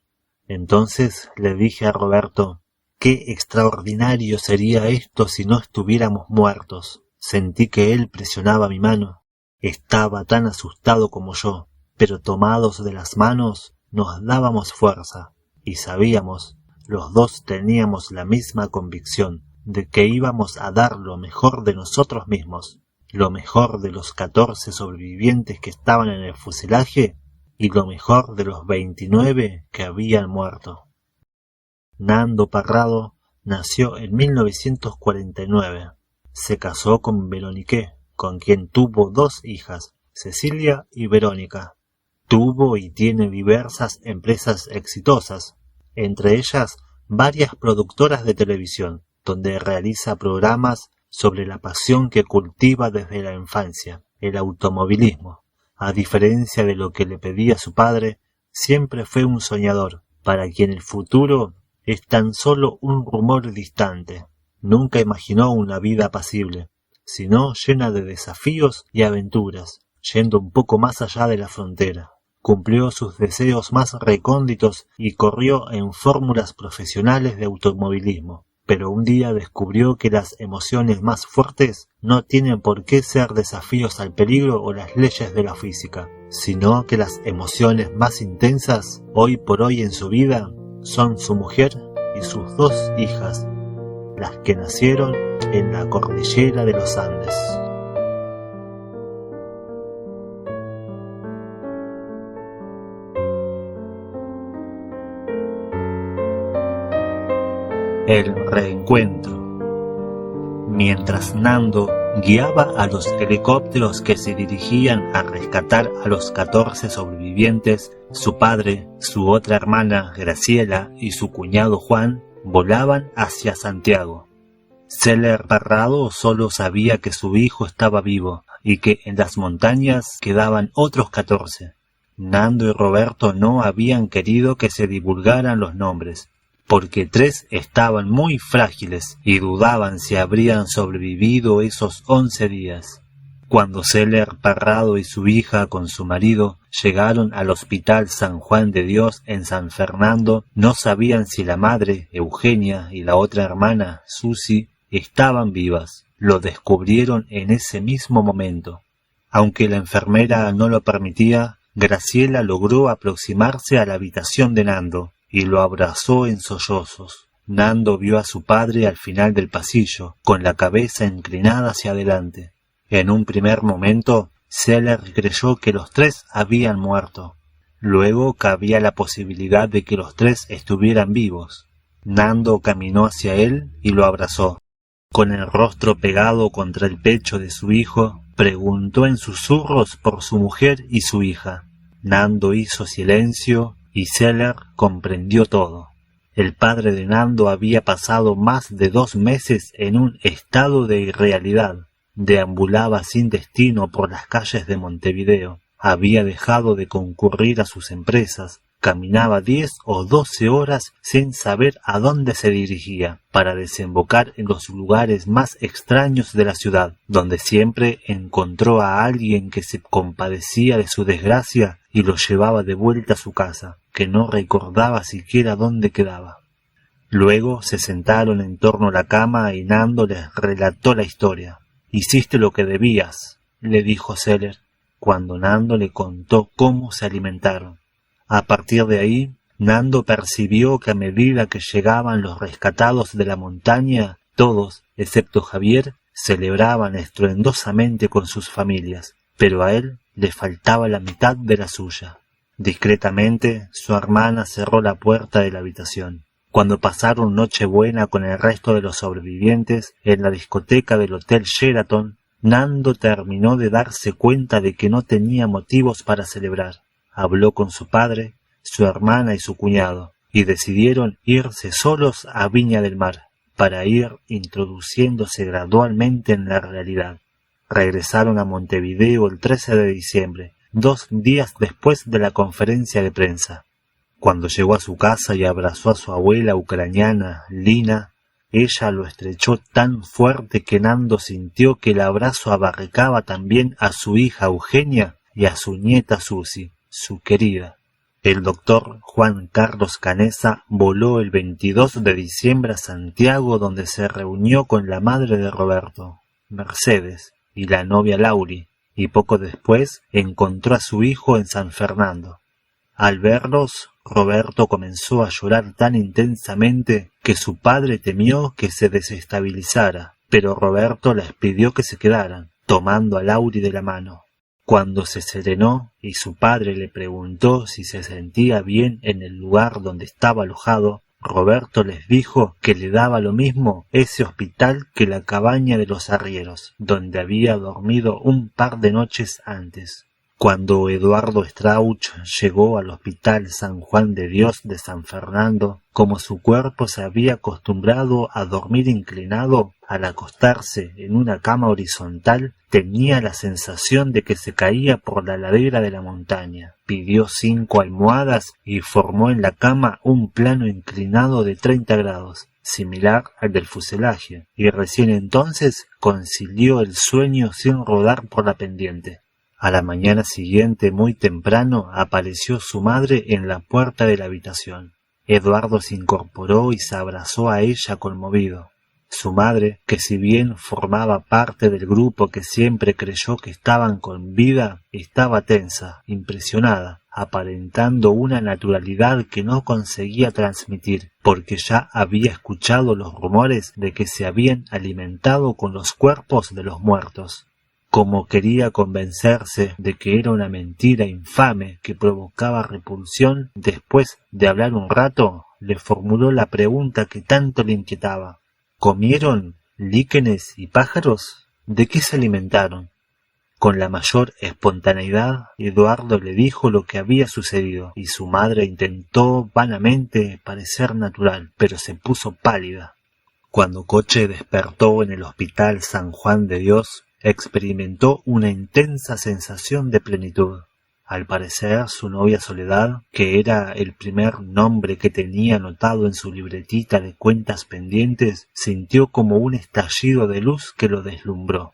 Speaker 4: Entonces le dije a Roberto: qué extraordinario sería esto si no estuviéramos muertos. Sentí que él presionaba mi mano. Estaba tan asustado como yo, pero tomados de las manos nos dábamos fuerza, y sabíamos, los dos teníamos la misma convicción, de que íbamos a dar lo mejor de nosotros mismos, lo mejor de los 14 sobrevivientes que estaban en el fuselaje y lo mejor de los 29 que habían muerto. Nando Parrado nació en 1949. Se casó con Veronique, con quien tuvo 2 hijas, Cecilia y Verónica. Tuvo y tiene diversas empresas exitosas, entre ellas varias productoras de televisión, donde realiza programas sobre la pasión que cultiva desde la infancia, el automovilismo. A diferencia de lo que le pedía su padre, siempre fue un soñador, para quien el futuro es tan solo un rumor distante. Nunca imaginó una vida apacible, sino llena de desafíos y aventuras, yendo un poco más allá de la frontera. Cumplió sus deseos más recónditos y corrió en fórmulas profesionales de automovilismo. Pero un día descubrió que las emociones más fuertes no tienen por qué ser desafíos al peligro o las leyes de la física, sino que las emociones más intensas, hoy por hoy en su vida, son su mujer y sus 2 hijas, las que nacieron en la cordillera de los Andes. El reencuentro. Mientras Nando guiaba a los helicópteros que se dirigían a rescatar a los 14 sobrevivientes. Su padre, su otra hermana Graciela y su cuñado Juan volaban hacia Santiago. Seller Parrado solo sabía que su hijo estaba vivo y que en las montañas quedaban otros 14. Nando y Roberto no habían querido que se divulgaran los nombres, porque 3 estaban muy frágiles y dudaban si habrían sobrevivido esos 11 días. Cuando Seller Parrado y su hija con su marido llegaron al Hospital San Juan de Dios en San Fernando, no sabían si la madre, Eugenia, y la otra hermana, Susi, estaban vivas. Lo descubrieron en ese mismo momento. Aunque la enfermera no lo permitía, Graciela logró aproximarse a la habitación de Nando y lo abrazó en sollozos. Nando vio a su padre al final del pasillo, con la cabeza inclinada hacia adelante. En un primer momento, Seller creyó que los 3 habían muerto. Luego cabía la posibilidad de que los 3 estuvieran vivos. Nando caminó hacia él y lo abrazó. Con el rostro pegado contra el pecho de su hijo, preguntó en susurros por su mujer y su hija. Nando hizo silencio y Seller comprendió todo. El padre de Nando había pasado más de 2 meses en un estado de irrealidad. Deambulaba sin destino por las calles de Montevideo. Había dejado de concurrir a sus empresas. Caminaba 10 o 12 horas sin saber a dónde se dirigía, para desembocar en los lugares más extraños de la ciudad, donde siempre encontró a alguien que se compadecía de su desgracia y lo llevaba de vuelta a su casa, que no recordaba siquiera dónde quedaba. Luego se sentaron en torno a la cama y Nando les relató la historia. «Hiciste lo que debías», le dijo Seller, cuando Nando le contó cómo se alimentaron. A partir de ahí, Nando percibió que a medida que llegaban los rescatados de la montaña, todos, excepto Javier, celebraban estruendosamente con sus familias, pero a él le faltaba la mitad de la suya. Discretamente, su hermana cerró la puerta de la habitación. Cuando pasaron Nochebuena con el resto de los sobrevivientes en la discoteca del Hotel Sheraton, Nando terminó de darse cuenta de que no tenía motivos para celebrar. Habló con su padre, su hermana y su cuñado, y decidieron irse solos a Viña del Mar, para ir introduciéndose gradualmente en la realidad. Regresaron a Montevideo el 13 de diciembre, 2 días después de la conferencia de prensa. Cuando llegó a su casa y abrazó a su abuela ucraniana, Lina, ella lo estrechó tan fuerte que Nando sintió que el abrazo abarcaba también a su hija Eugenia y a su nieta Susi, su querida. El doctor Juan Carlos Canessa voló el 22 de diciembre a Santiago, donde se reunió con la madre de Roberto, Mercedes, y la novia Lauri, y poco después encontró a su hijo en San Fernando. Al verlos, Roberto comenzó a llorar tan intensamente que su padre temió que se desestabilizara, pero Roberto les pidió que se quedaran, tomando a Lauri de la mano. Cuando se serenó y su padre le preguntó si se sentía bien en el lugar donde estaba alojado, Roberto les dijo que le daba lo mismo ese hospital que la cabaña de los arrieros, donde había dormido un par de noches antes. Cuando Eduardo Strauch llegó al Hospital San Juan de Dios de San Fernando, como su cuerpo se había acostumbrado a dormir inclinado, al acostarse en una cama horizontal, tenía la sensación de que se caía por la ladera de la montaña. Pidió 5 almohadas y formó en la cama un plano inclinado de 30 grados, similar al del fuselaje, y recién entonces concilió el sueño sin rodar por la pendiente. A la mañana siguiente, muy temprano, apareció su madre en la puerta de la habitación. Eduardo se incorporó y se abrazó a ella conmovido. Su madre, que si bien formaba parte del grupo que siempre creyó que estaban con vida, estaba tensa, impresionada, aparentando una naturalidad que no conseguía transmitir, porque ya había escuchado los rumores de que se habían alimentado con los cuerpos de los muertos. Como quería convencerse de que era una mentira infame que provocaba repulsión, después de hablar un rato, le formuló la pregunta que tanto le inquietaba. ¿Comieron líquenes y pájaros? ¿De qué se alimentaron? Con la mayor espontaneidad, Eduardo le dijo lo que había sucedido, y su madre intentó vanamente parecer natural, pero se puso pálida. Cuando Coche despertó en el Hospital San Juan de Dios, experimentó una intensa sensación de plenitud. Al parecer, su novia Soledad, que era el primer nombre que tenía anotado en su libretita de cuentas pendientes, sintió como un estallido de luz que lo deslumbró.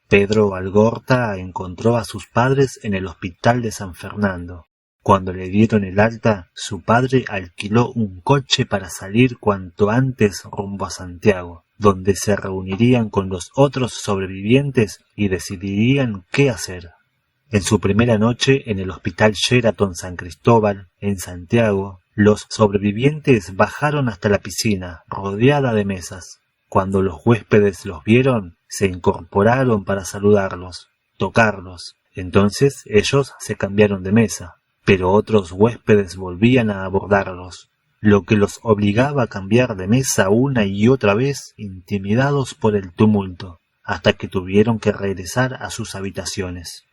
Speaker 4: Pedro Algorta encontró a sus padres en el Hospital de San Fernando. Cuando le dieron el alta, su padre alquiló un coche para salir cuanto antes rumbo a Santiago, donde se reunirían con los otros sobrevivientes y decidirían qué hacer. En su primera noche en el Hospital Sheraton San Cristóbal, en Santiago, los sobrevivientes bajaron hasta la piscina, rodeada de mesas. Cuando los huéspedes los vieron, se incorporaron para saludarlos, tocarlos. Entonces ellos se cambiaron de mesa, pero otros huéspedes volvían a abordarlos, lo que los obligaba a cambiar de mesa una y otra vez, intimidados por el tumulto, hasta que tuvieron que regresar a sus habitaciones.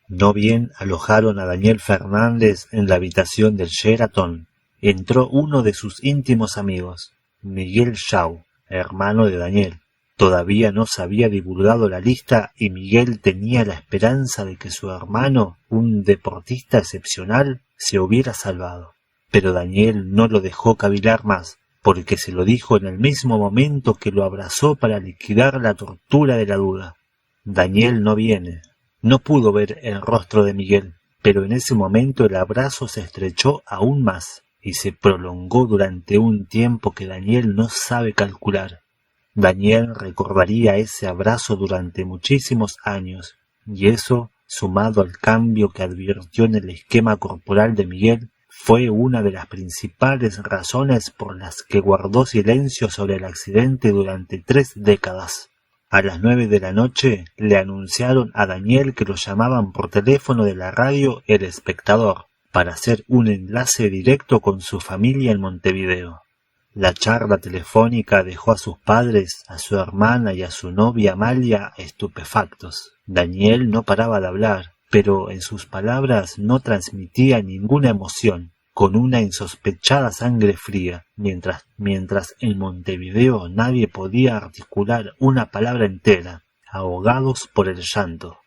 Speaker 4: No bien alojaron a Daniel Fernández en la habitación del Sheraton, entró uno de sus íntimos amigos, Miguel Shaw, hermano de Daniel. Todavía no se había divulgado la lista y Miguel tenía la esperanza de que su hermano, un deportista excepcional, se hubiera salvado. Pero Daniel no lo dejó cavilar más, porque se lo dijo en el mismo momento que lo abrazó para liquidar la tortura de la duda. Daniel no viene. No pudo ver el rostro de Miguel, pero en ese momento el abrazo se estrechó aún más y se prolongó durante un tiempo que Daniel no sabe calcular. Daniel recordaría ese abrazo durante muchísimos años, y eso, sumado al cambio que advirtió en el esquema corporal de Miguel, fue una de las principales razones por las que guardó silencio sobre el accidente durante 3 décadas. A las 9 de la noche le anunciaron a Daniel que lo llamaban por teléfono de la radio El Espectador para hacer un enlace directo con su familia en Montevideo. La charla telefónica dejó a sus padres, a su hermana y a su novia Amalia estupefactos. Daniel no paraba de hablar, pero en sus palabras no transmitía ninguna emoción, con una insospechada sangre fría, mientras en Montevideo nadie podía articular una palabra entera, ahogados por el llanto.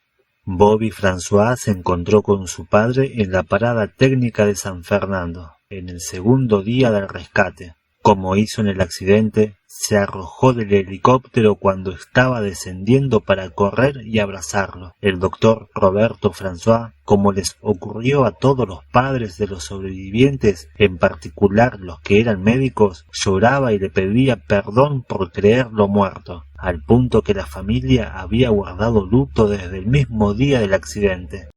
Speaker 4: Bobby François se encontró con su padre en la parada técnica de San Fernando, en el segundo día del rescate. Como hizo en el accidente, se arrojó del helicóptero cuando estaba descendiendo para correr y abrazarlo. El doctor Roberto François, como les ocurrió a todos los padres de los sobrevivientes, en particular los que eran médicos, lloraba y le pedía perdón por creerlo muerto, al punto que la familia había guardado luto desde el mismo día del accidente.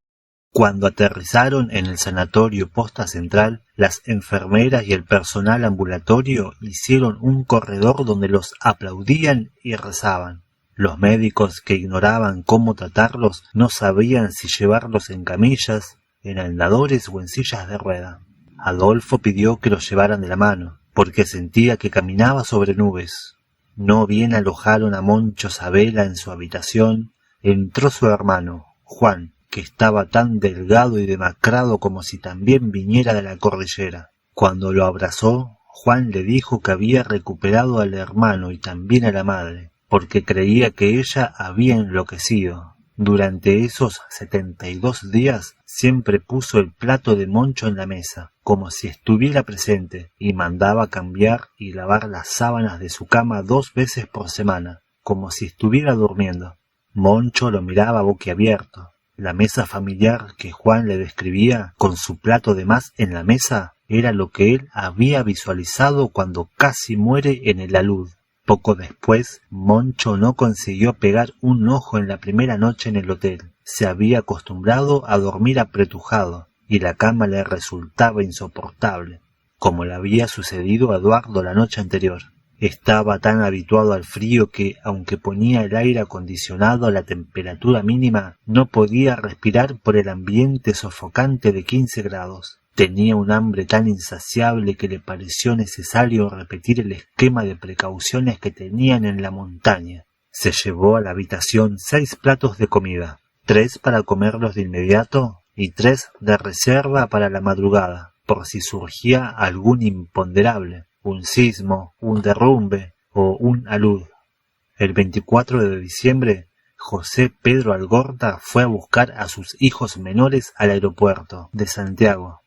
Speaker 4: Cuando aterrizaron en el sanatorio Posta Central, las enfermeras y el personal ambulatorio hicieron un corredor donde los aplaudían y rezaban. Los médicos, que ignoraban cómo tratarlos, no sabían si llevarlos en camillas, en andadores o en sillas de rueda. Adolfo pidió que los llevaran de la mano, porque sentía que caminaba sobre nubes. No bien alojaron a Moncho Sabela en su habitación, entró su hermano, Juan, que estaba tan delgado y demacrado como si también viniera de la cordillera. Cuando lo abrazó, Juan le dijo que había recuperado al hermano y también a la madre, porque creía que ella había enloquecido. Durante esos 72 días siempre puso el plato de Moncho en la mesa, como si estuviera presente, y mandaba cambiar y lavar las sábanas de su cama 2 veces por semana, como si estuviera durmiendo. Moncho lo miraba boquiabierto. La mesa familiar que Juan le describía, con su plato de más en la mesa, era lo que él había visualizado cuando casi muere en el alud. Poco después, Moncho no consiguió pegar un ojo en la primera noche en el hotel. Se había acostumbrado a dormir apretujado, y la cama le resultaba insoportable, como le había sucedido a Eduardo la noche anterior. Estaba tan habituado al frío que, aunque ponía el aire acondicionado a la temperatura mínima, no podía respirar por el ambiente sofocante de 15 grados. Tenía un hambre tan insaciable que le pareció necesario repetir el esquema de precauciones que tenían en la montaña. Se llevó a la habitación 6 platos de comida, 3 para comerlos de inmediato y 3 de reserva para la madrugada, por si surgía algún imponderable, un sismo, un derrumbe o un alud. El 24 de diciembre, José Pedro Algorta fue a buscar a sus hijos menores al aeropuerto de Santiago.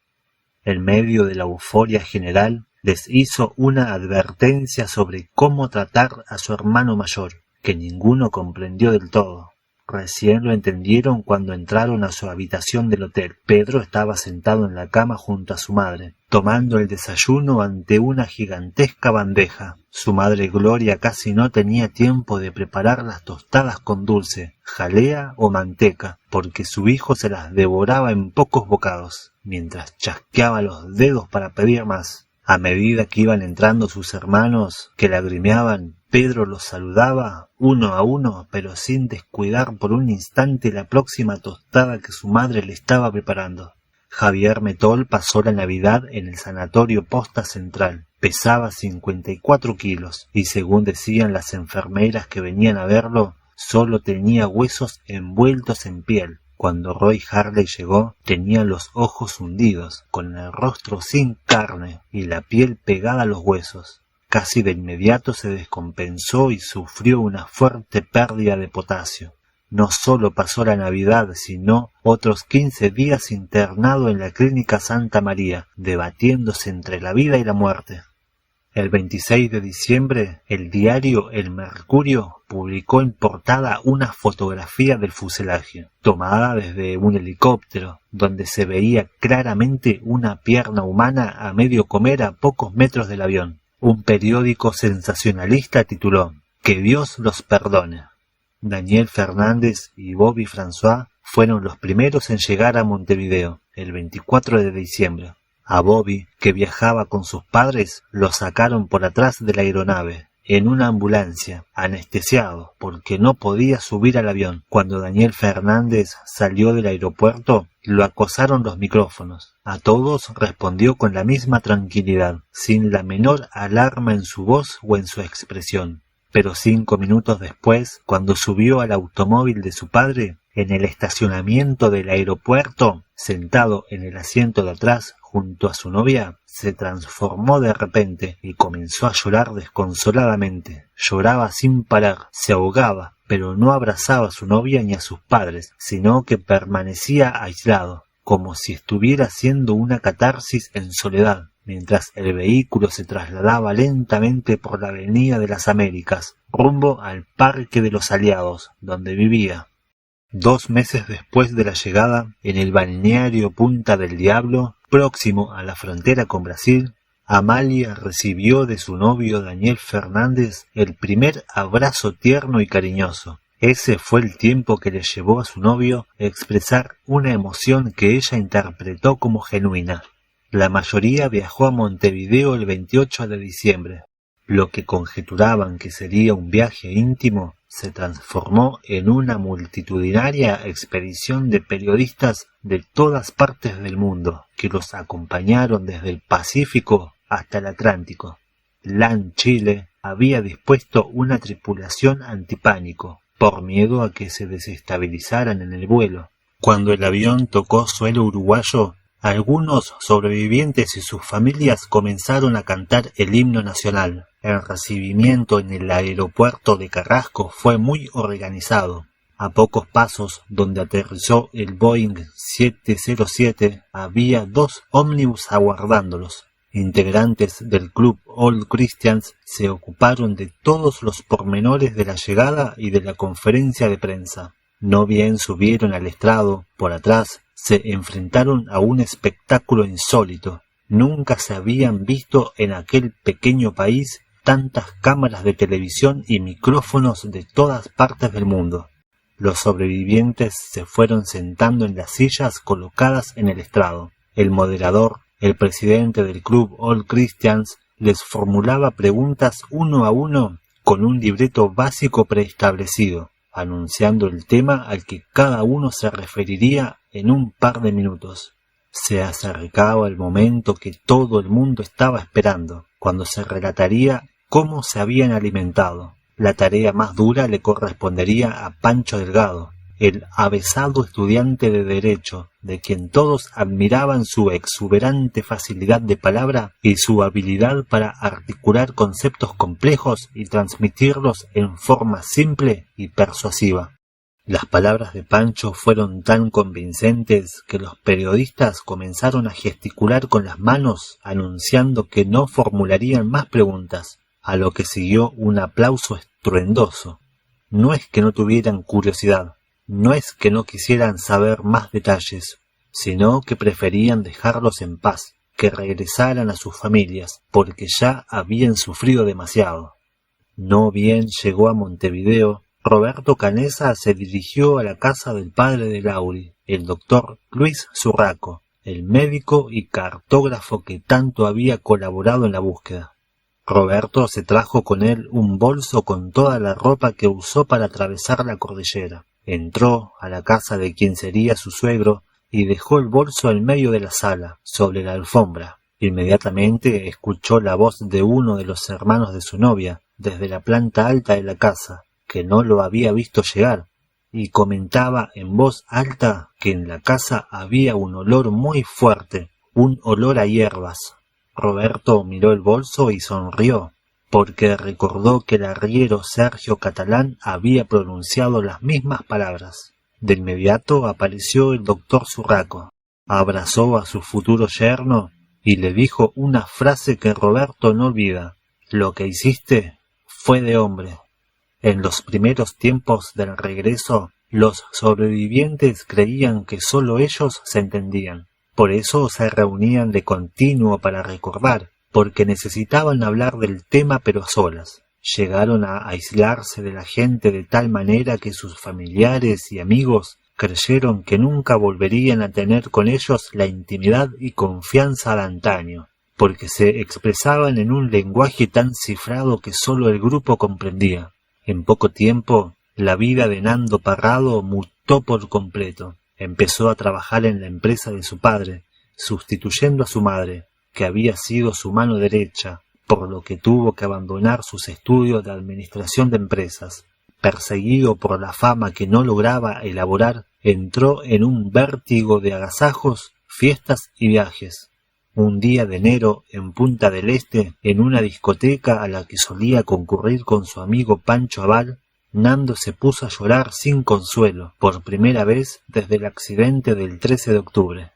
Speaker 4: En medio de la euforia general, les hizo una advertencia sobre cómo tratar a su hermano mayor, que ninguno comprendió del todo. Recién lo entendieron cuando entraron a su habitación del hotel. Pedro estaba sentado en la cama junto a su madre, tomando el desayuno ante una gigantesca bandeja. Su madre Gloria casi no tenía tiempo de preparar las tostadas con dulce, jalea o manteca, porque su hijo se las devoraba en pocos bocados, mientras chasqueaba los dedos para pedir más. A medida que iban entrando sus hermanos, que lagrimeaban, Pedro los saludaba uno a uno, pero sin descuidar por un instante la próxima tostada que su madre le estaba preparando. Javier Metol pasó la Navidad en el sanatorio Posta Central. Pesaba 54 kilos y, según decían las enfermeras que venían a verlo, solo tenía huesos envueltos en piel. Cuando Roy Harley llegó, tenía los ojos hundidos, con el rostro sin carne y la piel pegada a los huesos. Casi de inmediato se descompensó y sufrió una fuerte pérdida de potasio. No solo pasó la Navidad, sino otros 15 días internado en la Clínica Santa María, debatiéndose entre la vida y la muerte. El 26 de diciembre, el diario El Mercurio publicó en portada una fotografía del fuselaje, tomada desde un helicóptero, donde se veía claramente una pierna humana a medio comer a pocos metros del avión. Un periódico sensacionalista tituló «Que Dios los perdone». Daniel Fernández y Bobby François fueron los primeros en llegar a Montevideo, el 24 de diciembre. A Bobby, que viajaba con sus padres, lo sacaron por atrás de la aeronave, en una ambulancia, anestesiado, porque no podía subir al avión. Cuando Daniel Fernández salió del aeropuerto, lo acosaron los micrófonos. A todos respondió con la misma tranquilidad, sin la menor alarma en su voz o en su expresión. Pero 5 minutos después, cuando subió al automóvil de su padre, en el estacionamiento del aeropuerto, sentado en el asiento de atrás junto a su novia, se transformó de repente y comenzó a llorar desconsoladamente. Lloraba sin parar, se ahogaba, pero no abrazaba a su novia ni a sus padres, sino que permanecía aislado, como si estuviera haciendo una catarsis en soledad, mientras el vehículo se trasladaba lentamente por la Avenida de las Américas, rumbo al Parque de los Aliados, donde vivía. 2 meses después de la llegada, en el balneario Punta del Diablo, próximo a la frontera con Brasil, Amalia recibió de su novio Daniel Fernández el primer abrazo tierno y cariñoso. Ese fue el tiempo que le llevó a su novio a expresar una emoción que ella interpretó como genuina. La mayoría viajó a Montevideo el 28 de diciembre. Lo que conjeturaban que sería un viaje íntimo se transformó en una multitudinaria expedición de periodistas de todas partes del mundo que los acompañaron desde el Pacífico hasta el Atlántico. LAN Chile había dispuesto una tripulación antipánico por miedo a que se desestabilizaran en el vuelo. Cuando el avión tocó suelo uruguayo, algunos sobrevivientes y sus familias comenzaron a cantar el himno nacional. El recibimiento en el aeropuerto de Carrasco fue muy organizado. A pocos pasos, donde aterrizó el Boeing 707, había 2 ómnibus aguardándolos. Integrantes del club All Christians se ocuparon de todos los pormenores de la llegada y de la conferencia de prensa. No bien subieron al estrado, por atrás, se enfrentaron a un espectáculo insólito. Nunca se habían visto en aquel pequeño país tantas cámaras de televisión y micrófonos de todas partes del mundo. Los sobrevivientes se fueron sentando en las sillas colocadas en el estrado. El moderador, el presidente del club All Christians, les formulaba preguntas uno a uno con un libreto básico preestablecido, anunciando el tema al que cada uno se referiría en un par de minutos. Se acercaba el momento que todo el mundo estaba esperando, cuando se relataría cómo se habían alimentado. La tarea más dura le correspondería a Pancho Delgado, el avesado estudiante de Derecho, de quien todos admiraban su exuberante facilidad de palabra y su habilidad para articular conceptos complejos y transmitirlos en forma simple y persuasiva. Las palabras de Pancho fueron tan convincentes que los periodistas comenzaron a gesticular con las manos anunciando que no formularían más preguntas, a lo que siguió un aplauso estruendoso. No es que no tuvieran curiosidad, no es que no quisieran saber más detalles, sino que preferían dejarlos en paz, que regresaran a sus familias, porque ya habían sufrido demasiado. No bien llegó a Montevideo, Roberto Canessa se dirigió a la casa del padre de Lauri, el doctor Luis Zurraco, el médico y cartógrafo que tanto había colaborado en la búsqueda. Roberto se trajo con él un bolso con toda la ropa que usó para atravesar la cordillera. Entró a la casa de quien sería su suegro y dejó el bolso en medio de la sala, sobre la alfombra. Inmediatamente escuchó la voz de uno de los hermanos de su novia, desde la planta alta de la casa, que no lo había visto llegar, y comentaba en voz alta que en la casa había un olor muy fuerte, un olor a hierbas. Roberto miró el bolso y sonrió, porque recordó que el arriero Sergio Catalán había pronunciado las mismas palabras. De inmediato apareció el doctor Zurraco, abrazó a su futuro yerno y le dijo una frase que Roberto no olvida: «Lo que hiciste fue de hombre». En los primeros tiempos del regreso, los sobrevivientes creían que solo ellos se entendían. Por eso se reunían de continuo para recordar, porque necesitaban hablar del tema pero a solas. Llegaron a aislarse de la gente de tal manera que sus familiares y amigos creyeron que nunca volverían a tener con ellos la intimidad y confianza de antaño, porque se expresaban en un lenguaje tan cifrado que solo el grupo comprendía. En poco tiempo, la vida de Nando Parrado mutó por completo. Empezó a trabajar en la empresa de su padre, sustituyendo a su madre, que había sido su mano derecha, por lo que tuvo que abandonar sus estudios de administración de empresas. Perseguido por la fama que no lograba elaborar, entró en un vértigo de agasajos, fiestas y viajes. Un día de enero, en Punta del Este, en una discoteca a la que solía concurrir con su amigo Pancho Abal, Nando se puso a llorar sin consuelo, por primera vez desde el accidente del 13 de octubre.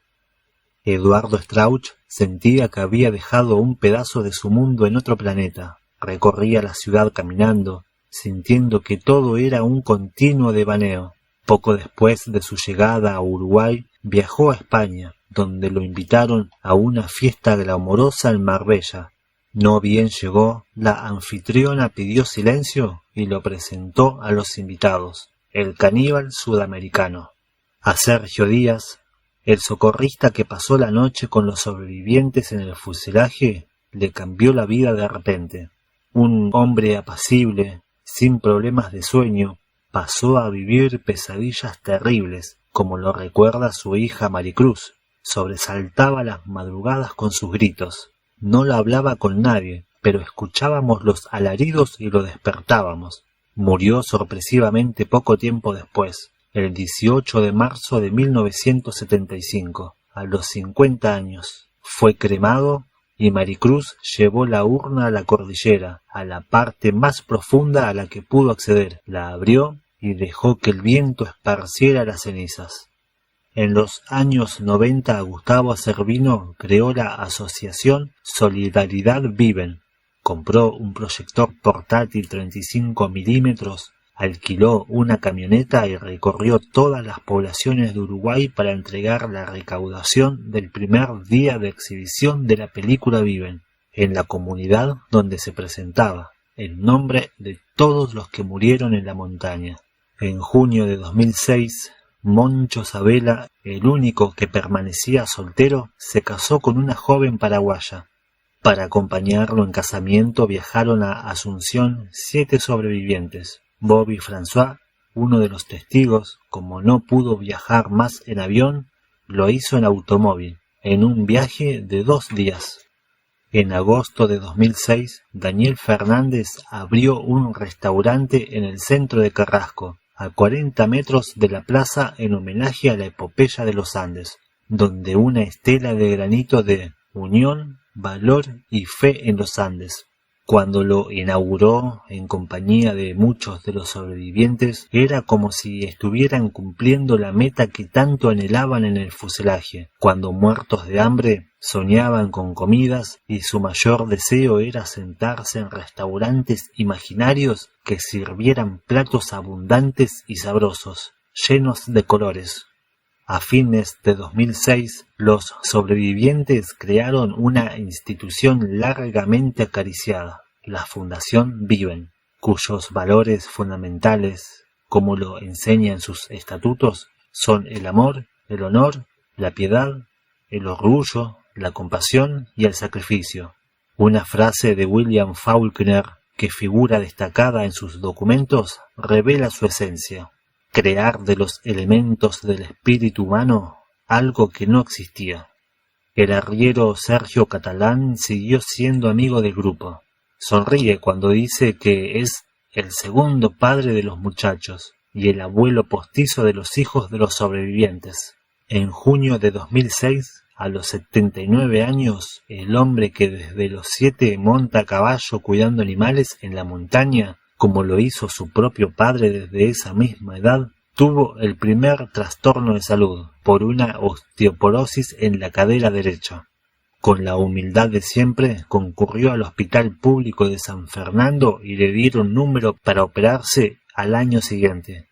Speaker 4: Eduardo Strauch sentía que había dejado un pedazo de su mundo en otro planeta. Recorría la ciudad caminando, sintiendo que todo era un continuo devaneo. Poco después de su llegada a Uruguay, viajó a España, donde lo invitaron a una fiesta glamorosa en Marbella. No bien llegó, la anfitriona pidió silencio y lo presentó a los invitados, el caníbal sudamericano. A Sergio Díaz, el socorrista que pasó la noche con los sobrevivientes en el fuselaje, le cambió la vida de repente. Un hombre apacible, sin problemas de sueño, pasó a vivir pesadillas terribles, como lo recuerda su hija Maricruz. Sobresaltaba las madrugadas con sus gritos. No la hablaba con nadie, pero escuchábamos los alaridos y lo despertábamos. Murió sorpresivamente poco tiempo después, el 18 de marzo de 1975, a los 50 años. Fue cremado y Maricruz llevó la urna a la cordillera, a la parte más profunda a la que pudo acceder. La abrió y dejó que el viento esparciera las cenizas. En los años 90, Gustavo Cervino creó la asociación Solidaridad Viven. Compró un proyector portátil 35 milímetros, alquiló una camioneta y recorrió todas las poblaciones de Uruguay para entregar la recaudación del primer día de exhibición de la película Viven, en la comunidad donde se presentaba, en nombre de todos los que murieron en la montaña. En junio de 2006, Moncho Sabela, el único que permanecía soltero, se casó con una joven paraguaya. Para acompañarlo en casamiento viajaron a Asunción 7 sobrevivientes. Bobby François, uno de los testigos, como no pudo viajar más en avión, lo hizo en automóvil, en un viaje de 2 días. En agosto de 2006, Daniel Fernández abrió un restaurante en el centro de Carrasco, a 40 metros de la plaza, en homenaje a la epopeya de los Andes, donde una estela de granito de unión, valor y fe en los Andes. Cuando lo inauguró en compañía de muchos de los sobrevivientes, era como si estuvieran cumpliendo la meta que tanto anhelaban en el fuselaje, cuando muertos de hambre soñaban con comidas y su mayor deseo era sentarse en restaurantes imaginarios que sirvieran platos abundantes y sabrosos, llenos de colores. A fines de 2006, los sobrevivientes crearon una institución largamente acariciada, la Fundación Viven, cuyos valores fundamentales, como lo enseñan sus estatutos, son el amor, el honor, la piedad, el orgullo, la compasión y el sacrificio. Una frase de William Faulkner, que figura destacada en sus documentos, revela su esencia: crear de los elementos del espíritu humano algo que no existía. El arriero Sergio Catalán siguió siendo amigo del grupo. Sonríe cuando dice que es el segundo padre de los muchachos y el abuelo postizo de los hijos de los sobrevivientes. En junio de 2006, a los 79 años, el hombre que desde los 7 monta a caballo cuidando animales en la montaña, como lo hizo su propio padre desde esa misma edad, tuvo el primer trastorno de salud por una osteoporosis en la cadera derecha. Con la humildad de siempre, concurrió al Hospital Público de San Fernando y le dieron número para operarse al año siguiente.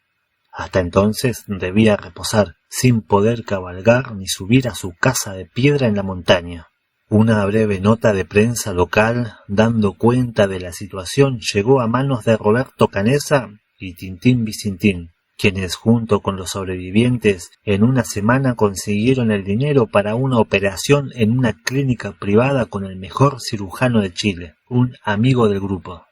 Speaker 4: Hasta entonces debía reposar, sin poder cabalgar ni subir a su casa de piedra en la montaña. Una breve nota de prensa local, dando cuenta de la situación, llegó a manos de Roberto Canessa y Tintín Vicintín, quienes junto con los sobrevivientes en una semana consiguieron el dinero para una operación en una clínica privada con el mejor cirujano de Chile, un amigo del grupo.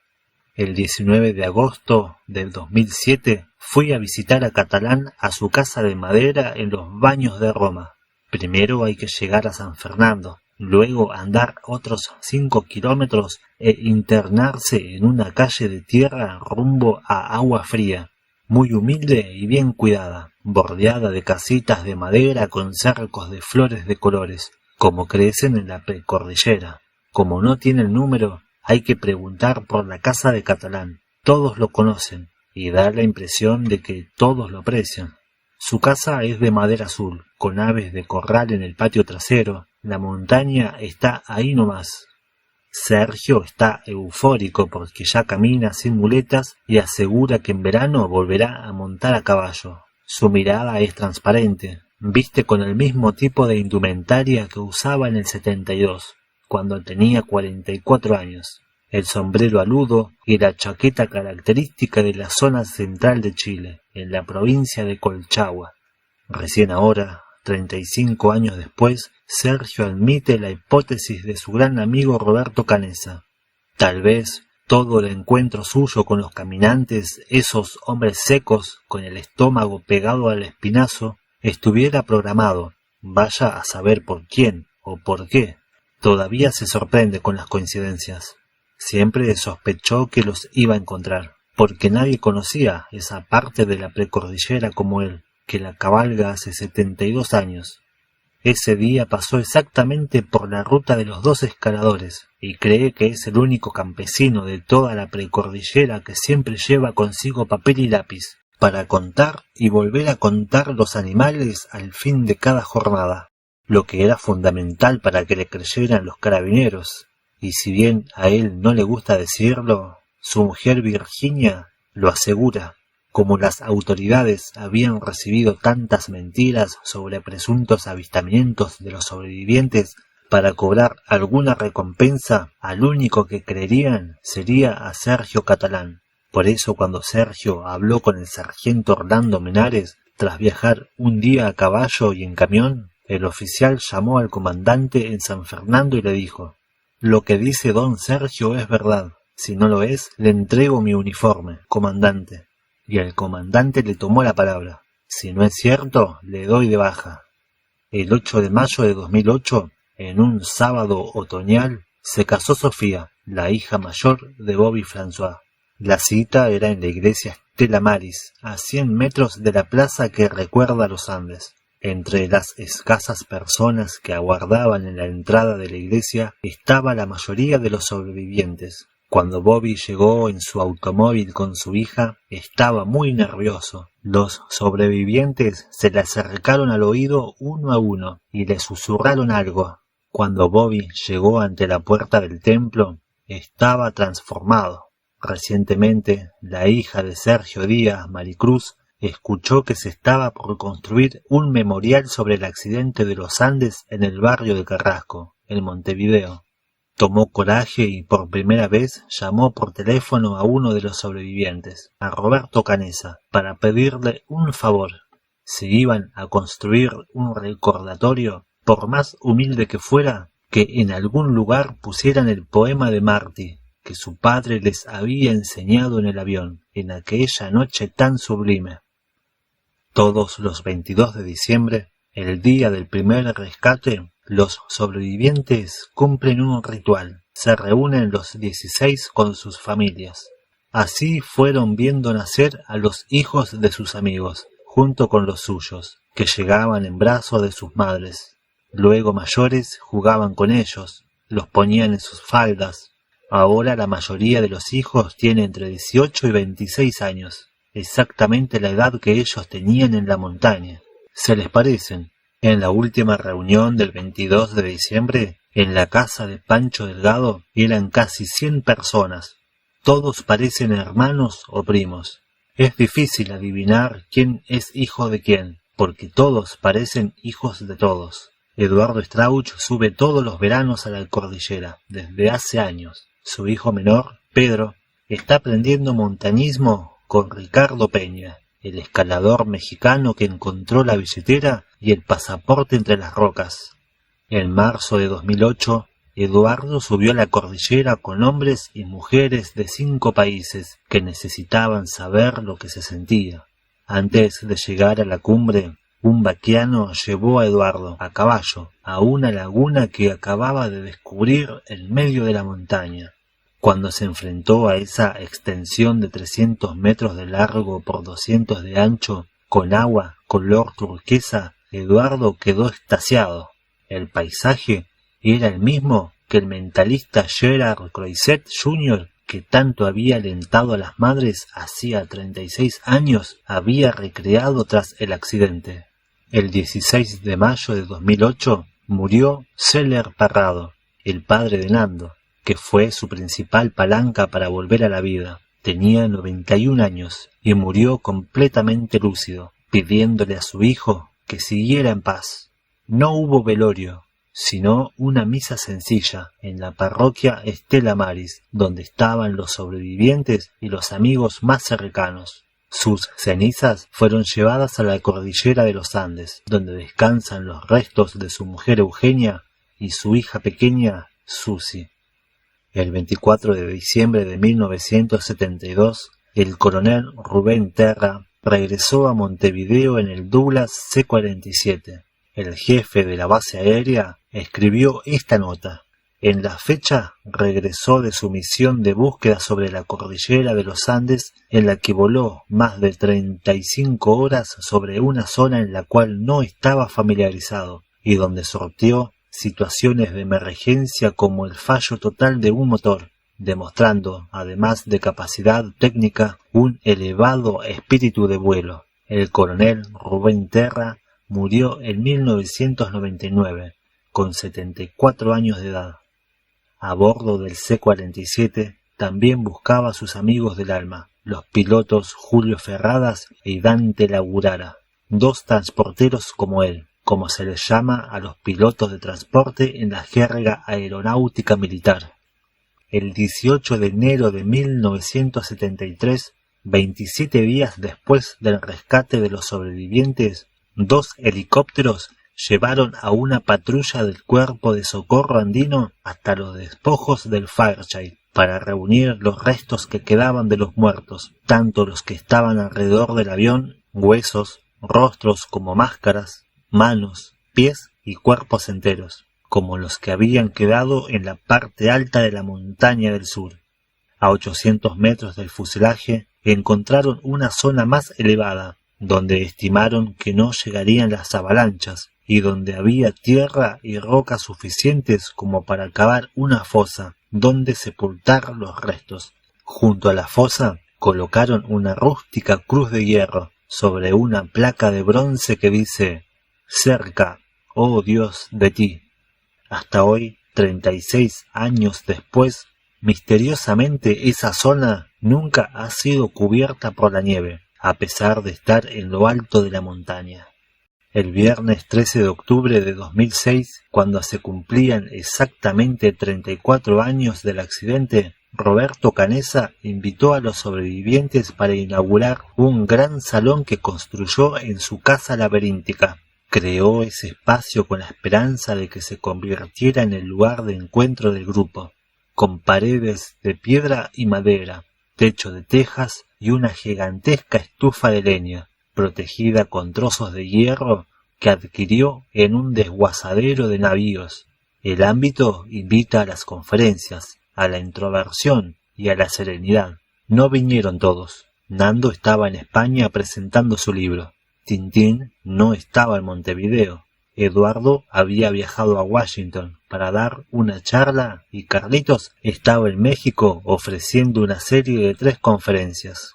Speaker 4: El 19 de agosto del 2007 fui a visitar a Catalán a su casa de madera en los Baños de Roma. Primero hay que llegar a San Fernando, luego andar otros 5 kilómetros e internarse en una calle de tierra rumbo a Agua Fría, muy humilde y bien cuidada, bordeada de casitas de madera con cercos de flores de colores, como crecen en la precordillera. Como no tiene el número, hay que preguntar por la casa de Catalán. Todos lo conocen y da la impresión de que todos lo aprecian. Su casa es de madera azul, con aves de corral en el patio trasero. La montaña está ahí nomás. Sergio está eufórico porque ya camina sin muletas y asegura que en verano volverá a montar a caballo. Su mirada es transparente, viste con el mismo tipo de indumentaria que usaba en el 72, cuando tenía 44 años, el sombrero aludo y la chaqueta característica de la zona central de Chile, en la provincia de Colchagua. Recién ahora, 35 años después, Sergio admite la hipótesis de su gran amigo Roberto Canessa. Tal vez todo el encuentro suyo con los caminantes, esos hombres secos con el estómago pegado al espinazo, estuviera programado, vaya a saber por quién o por qué. Todavía se sorprende con las coincidencias. Siempre sospechó que los iba a encontrar, porque nadie conocía esa parte de la precordillera como él, que la cabalga hace 72 años. Ese día pasó exactamente por la ruta de los 2 escaladores, y cree que es el único campesino de toda la precordillera que siempre lleva consigo papel y lápiz, para contar y volver a contar los animales al fin de cada jornada, lo que era fundamental para que le creyeran los carabineros. Y si bien a él no le gusta decirlo, su mujer Virginia lo asegura. Como las autoridades habían recibido tantas mentiras sobre presuntos avistamientos de los sobrevivientes, para cobrar alguna recompensa, al único que creerían sería a Sergio Catalán. Por eso cuando Sergio habló con el sargento Orlando Menares, tras viajar un día a caballo y en camión, el oficial llamó al comandante en San Fernando y le dijo: «Lo que dice don Sergio es verdad. Si no lo es, le entrego mi uniforme, comandante». Y el comandante le tomó la palabra. Si no es cierto, le doy de baja. El 8 de mayo de 2008, en un sábado otoñal, se casó Sofía, la hija mayor de Bobby François. La cita era en la iglesia Stella Maris, a 100 metros de la plaza que recuerda a los Andes. Entre las escasas personas que aguardaban en la entrada de la iglesia estaba la mayoría de los sobrevivientes. Cuando Bobby llegó en su automóvil con su hija, estaba muy nervioso. Los sobrevivientes se le acercaron al oído uno a uno y le susurraron algo. Cuando Bobby llegó ante la puerta del templo, estaba transformado. Recientemente, la hija de Sergio Díaz, Maricruz, escuchó que se estaba por construir un memorial sobre el accidente de los Andes en el barrio de Carrasco, en Montevideo. Tomó coraje y por primera vez llamó por teléfono a uno de los sobrevivientes, a Roberto Canessa, para pedirle un favor. Si iban a construir un recordatorio, por más humilde que fuera, que en algún lugar pusieran el poema de Martí, que su padre les había enseñado en el avión, en aquella noche tan sublime. Todos los 22 de diciembre, el día del primer rescate, los sobrevivientes cumplen un ritual. Se reúnen los 16 con sus familias. Así fueron viendo nacer a los hijos de sus amigos, junto con los suyos, que llegaban en brazos de sus madres. Luego mayores jugaban con ellos, los ponían en sus faldas. Ahora la mayoría de los hijos tiene entre 18 y 26 años. Exactamente la edad que ellos tenían en la montaña. Se les parecen. En la última reunión del 22 de diciembre, en la casa de Pancho Delgado, eran casi 100 personas. Todos parecen hermanos o primos. Es difícil adivinar quién es hijo de quién, porque todos parecen hijos de todos. Eduardo Strauch sube todos los veranos a la cordillera, desde hace años. Su hijo menor, Pedro, está aprendiendo montañismo con Ricardo Peña, el escalador mexicano que encontró la billetera y el pasaporte entre las rocas. En marzo de 2008, Eduardo subió a la cordillera con hombres y mujeres de 5 países que necesitaban saber lo que se sentía. Antes de llegar a la cumbre, un vaquiano llevó a Eduardo a caballo a una laguna que acababa de descubrir en medio de la montaña. Cuando se enfrentó a esa extensión de 300 metros de largo por 200 de ancho, con agua color turquesa, Eduardo quedó extasiado. El paisaje era el mismo que el mentalista Gerard Croiset Jr., que tanto había alentado a las madres hacía 36 años, había recreado tras el accidente. El 16 de mayo de 2008 murió Celer Parrado, el padre de Nando, que fue su principal palanca para volver a la vida. Tenía 91 años y murió completamente lúcido, pidiéndole a su hijo que siguiera en paz. No hubo velorio, sino una misa sencilla en la parroquia Stella Maris, donde estaban los sobrevivientes y los amigos más cercanos. Sus cenizas fueron llevadas a la cordillera de los Andes, donde descansan los restos de su mujer Eugenia y su hija pequeña, Susi. El 24 de diciembre de 1972, el coronel Rubén Terra regresó a Montevideo en el Douglas C-47. El jefe de la base aérea escribió esta nota. En la fecha regresó de su misión de búsqueda sobre la cordillera de los Andes, en la que voló más de 35 horas sobre una zona en la cual no estaba familiarizado y donde sorteó situaciones de emergencia como el fallo total de un motor, demostrando, además de capacidad técnica, un elevado espíritu de vuelo. El coronel Rubén Terra murió en 1999, con 74 años de edad. A bordo del C-47 también buscaba a sus amigos del alma, los pilotos Julio Ferradas y Dante Laurara, 2 transporteros como él, como se les llama a los pilotos de transporte en la jerga aeronáutica militar. El 18 de enero de 1973, 27 días después del rescate de los sobrevivientes, 2 helicópteros llevaron a una patrulla del Cuerpo de Socorro Andino hasta los despojos del Fairchild para reunir los restos que quedaban de los muertos, tanto los que estaban alrededor del avión, huesos, rostros como máscaras, manos, pies y cuerpos enteros. como los que habían quedado en la parte alta de la montaña del sur. A 800 metros del fuselaje encontraron una zona más elevada, donde estimaron que no llegarían las avalanchas y donde había tierra y rocas suficientes como para cavar una fosa donde sepultar los restos. Junto a la fosa colocaron una rústica cruz de hierro sobre una placa de bronce que dice: «Cerca, oh Dios, de ti». Hasta hoy, 36 años después, misteriosamente esa zona nunca ha sido cubierta por la nieve, a pesar de estar en lo alto de la montaña. El viernes 13 de octubre de 2006, cuando se cumplían exactamente 34 años del accidente, Roberto Canessa invitó a los sobrevivientes para inaugurar un gran salón que construyó en su casa laberíntica. Creó ese espacio con la esperanza de que se convirtiera en el lugar de encuentro del grupo, con paredes de piedra y madera, techo de tejas y una gigantesca estufa de leña, protegida con trozos de hierro que adquirió en un desguazadero de navíos. El ámbito invita a las conferencias, a la introversión y a la serenidad. No vinieron todos. Nando estaba en España presentando su libro. Tintín no estaba en Montevideo. Eduardo había viajado a Washington para dar una charla y Carlitos estaba en México ofreciendo una serie de 3 conferencias.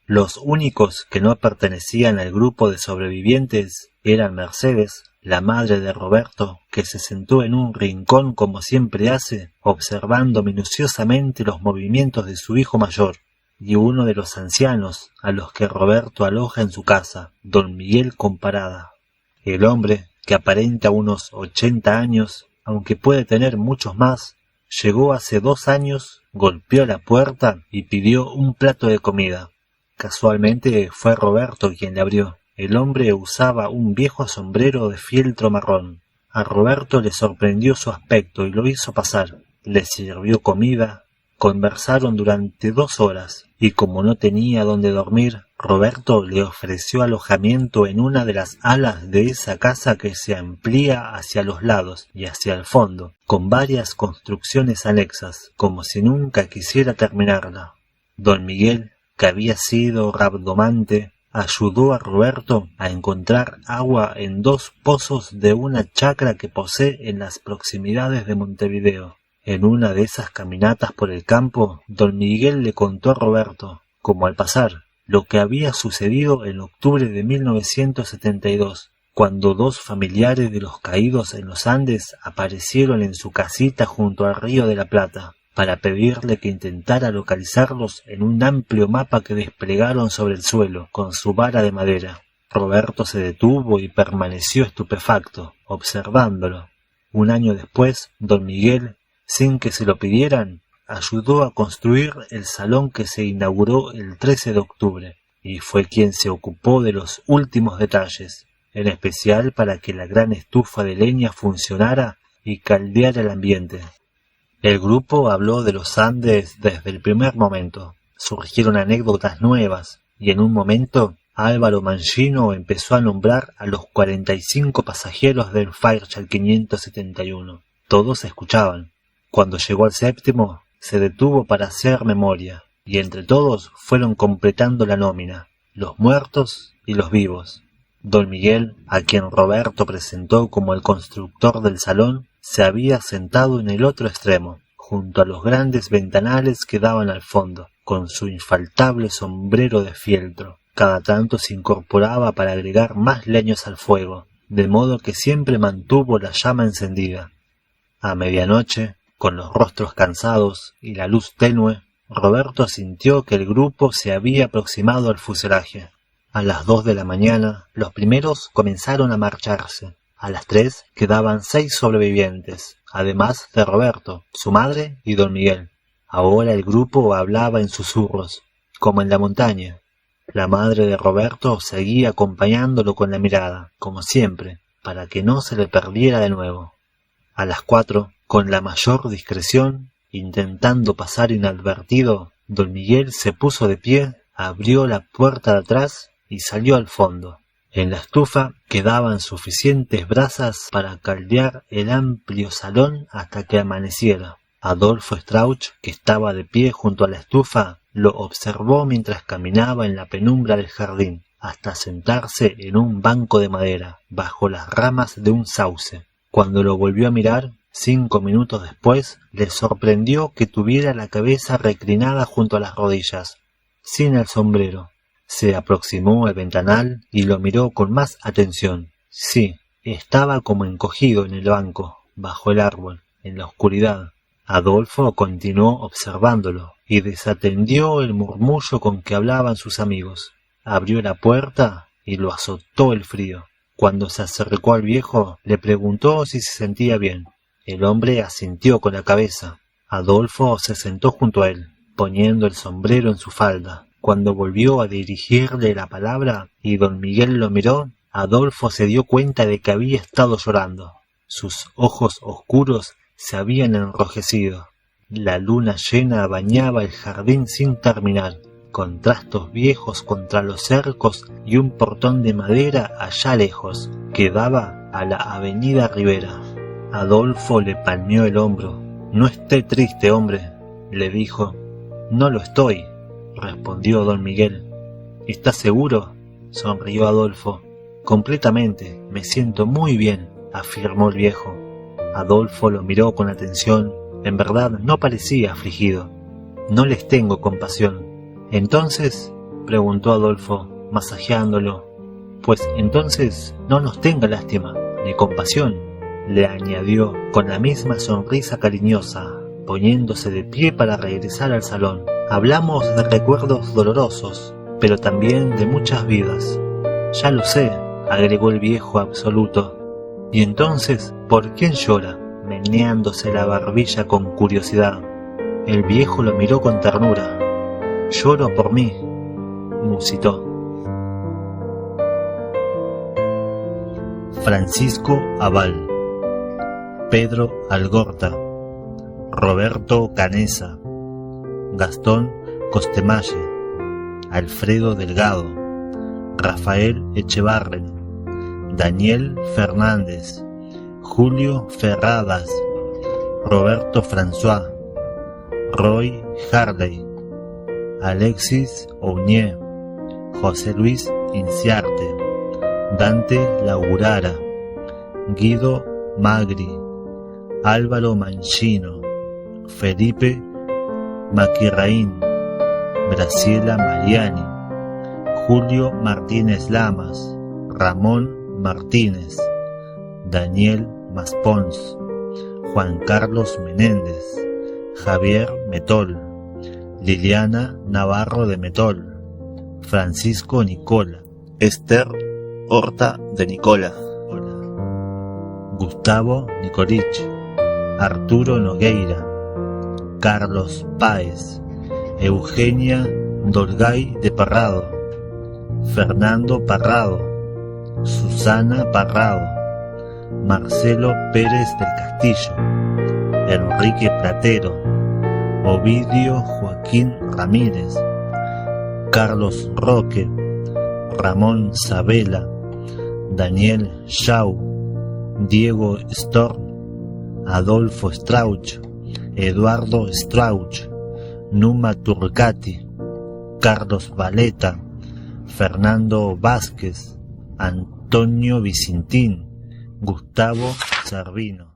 Speaker 4: Los únicos que no pertenecían al grupo de sobrevivientes eran Mercedes, la madre de Roberto, que se sentó en un rincón como siempre hace, observando minuciosamente los movimientos de su hijo mayor, y uno de los ancianos a los que Roberto aloja en su casa, don Miguel Comparada. El hombre, que aparenta unos 80 años, aunque puede tener muchos más, llegó hace 2 años, golpeó la puerta y pidió un plato de comida. Casualmente fue Roberto quien le abrió. El hombre usaba un viejo sombrero de fieltro marrón. A Roberto le sorprendió su aspecto y lo hizo pasar. Le sirvió comida. Conversaron durante 2 horas, y como no tenía dónde dormir, Roberto le ofreció alojamiento en una de las alas de esa casa que se amplía hacia los lados y hacia el fondo, con varias construcciones anexas, como si nunca quisiera terminarla. Don Miguel, que había sido rabdomante, ayudó a Roberto a encontrar agua en 2 pozos de una chacra que posee en las proximidades de Montevideo. En una de esas caminatas por el campo, don Miguel le contó a Roberto, como al pasar, lo que había sucedido en octubre de 1972, cuando 2 familiares de los caídos en los Andes aparecieron en su casita junto al río de la Plata, para pedirle que intentara localizarlos en un amplio mapa que desplegaron sobre el suelo, con su vara de madera. Roberto se detuvo y permaneció estupefacto, observándolo. Un año después, don Miguel, sin que se lo pidieran, ayudó a construir el salón que se inauguró el 13 de octubre, y fue quien se ocupó de los últimos detalles, en especial para que la gran estufa de leña funcionara y caldeara el ambiente. El grupo habló de los Andes desde el primer momento. Surgieron anécdotas nuevas, y en un momento Álvaro Mangino empezó a nombrar a los 45 pasajeros del Fairchild 571. Todos escuchaban. Cuando llegó al 7º, se detuvo para hacer memoria, y entre todos fueron completando la nómina, los muertos y los vivos. Don Miguel, a quien Roberto presentó como el constructor del salón, se había sentado en el otro extremo, junto a los grandes ventanales que daban al fondo, con su infaltable sombrero de fieltro. Cada tanto se incorporaba para agregar más leños al fuego, de modo que siempre mantuvo la llama encendida. A medianoche, con los rostros cansados y la luz tenue, Roberto sintió que el grupo se había aproximado al fuselaje. A las 2 de la mañana, los primeros comenzaron a marcharse. A las 3 quedaban 6 sobrevivientes, además de Roberto, su madre y don Miguel. Ahora el grupo hablaba en susurros, como en la montaña. La madre de Roberto seguía acompañándolo con la mirada, como siempre, para que no se le perdiera de nuevo. A las 4, con la mayor discreción, intentando pasar inadvertido, don Miguel se puso de pie, abrió la puerta de atrás y salió al fondo. En la estufa quedaban suficientes brasas para caldear el amplio salón hasta que amaneciera. Adolfo Strauch, que estaba de pie junto a la estufa, lo observó mientras caminaba en la penumbra del jardín, hasta sentarse en un banco de madera, bajo las ramas de un sauce. Cuando lo volvió a mirar, 5 minutos después, le sorprendió que tuviera la cabeza reclinada junto a las rodillas, sin el sombrero. Se aproximó al ventanal y lo miró con más atención. Sí, estaba como encogido en el banco, bajo el árbol, en la oscuridad. Adolfo continuó observándolo y desatendió el murmullo con que hablaban sus amigos. Abrió la puerta y lo azotó el frío. Cuando se acercó al viejo, le preguntó si se sentía bien. El hombre asintió con la cabeza. Adolfo se sentó junto a él, poniendo el sombrero en su falda. Cuando volvió a dirigirle la palabra y don Miguel lo miró, Adolfo se dio cuenta de que había estado llorando. Sus ojos oscuros se habían enrojecido. La luna llena bañaba el jardín sin terminar, con trastos viejos contra los cercos y un portón de madera allá lejos, que daba a la avenida Rivera. Adolfo le palmeó el hombro. «No esté triste, hombre», le dijo. «No lo estoy», respondió don Miguel. «¿Estás seguro?», sonrió Adolfo. «Completamente, me siento muy bien», afirmó el viejo. Adolfo lo miró con atención. En verdad no parecía afligido. «No les tengo compasión». «¿Entonces?», preguntó Adolfo, masajeándolo. «Pues entonces no nos tenga lástima, ni compasión», le añadió con la misma sonrisa cariñosa, poniéndose de pie para regresar al salón. «Hablamos de recuerdos dolorosos, pero también de muchas vidas». «Ya lo sé», agregó el viejo absoluto. «¿Y entonces por quién llora?», meneándose la barbilla con curiosidad. El viejo lo miró con ternura. «Lloro por mí», musitó. Francisco Aval, Pedro Algorta, Roberto Canesa, Gastón Costemalle, Alfredo Delgado, Rafael Echevarren, Daniel Fernández, Julio Ferradas, Roberto François, Roy Harley, Alexis Ounier, José Luis Inciarte, Dante Laurara, Guido Magri, Álvaro Mancino, Felipe Maquirraín, Graciela Mariani, Julio Martínez Lamas, Ramón Martínez, Daniel Maspons, Juan Carlos Menéndez, Javier Metol, Liliana Navarro de Metol, Francisco Nicola, Esther Horta de Nicola, Gustavo Nicolich, Arturo Nogueira, Carlos Páez, Eugenia Dolgay de Parrado, Fernando Parrado, Susana Parrado, Marcelo Pérez del Castillo, Enrique Platero, Ovidio Joaquín Ramírez, Carlos Roque, Ramón Sabela, Daniel Shaw, Diego Storm, Adolfo Strauch, Eduardo Strauch, Numa Turcati, Carlos Valeta, Fernando Vázquez, Antonio Vicentín, Gustavo Servino.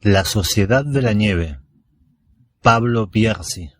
Speaker 4: La Sociedad de la Nieve, Pablo Piercy.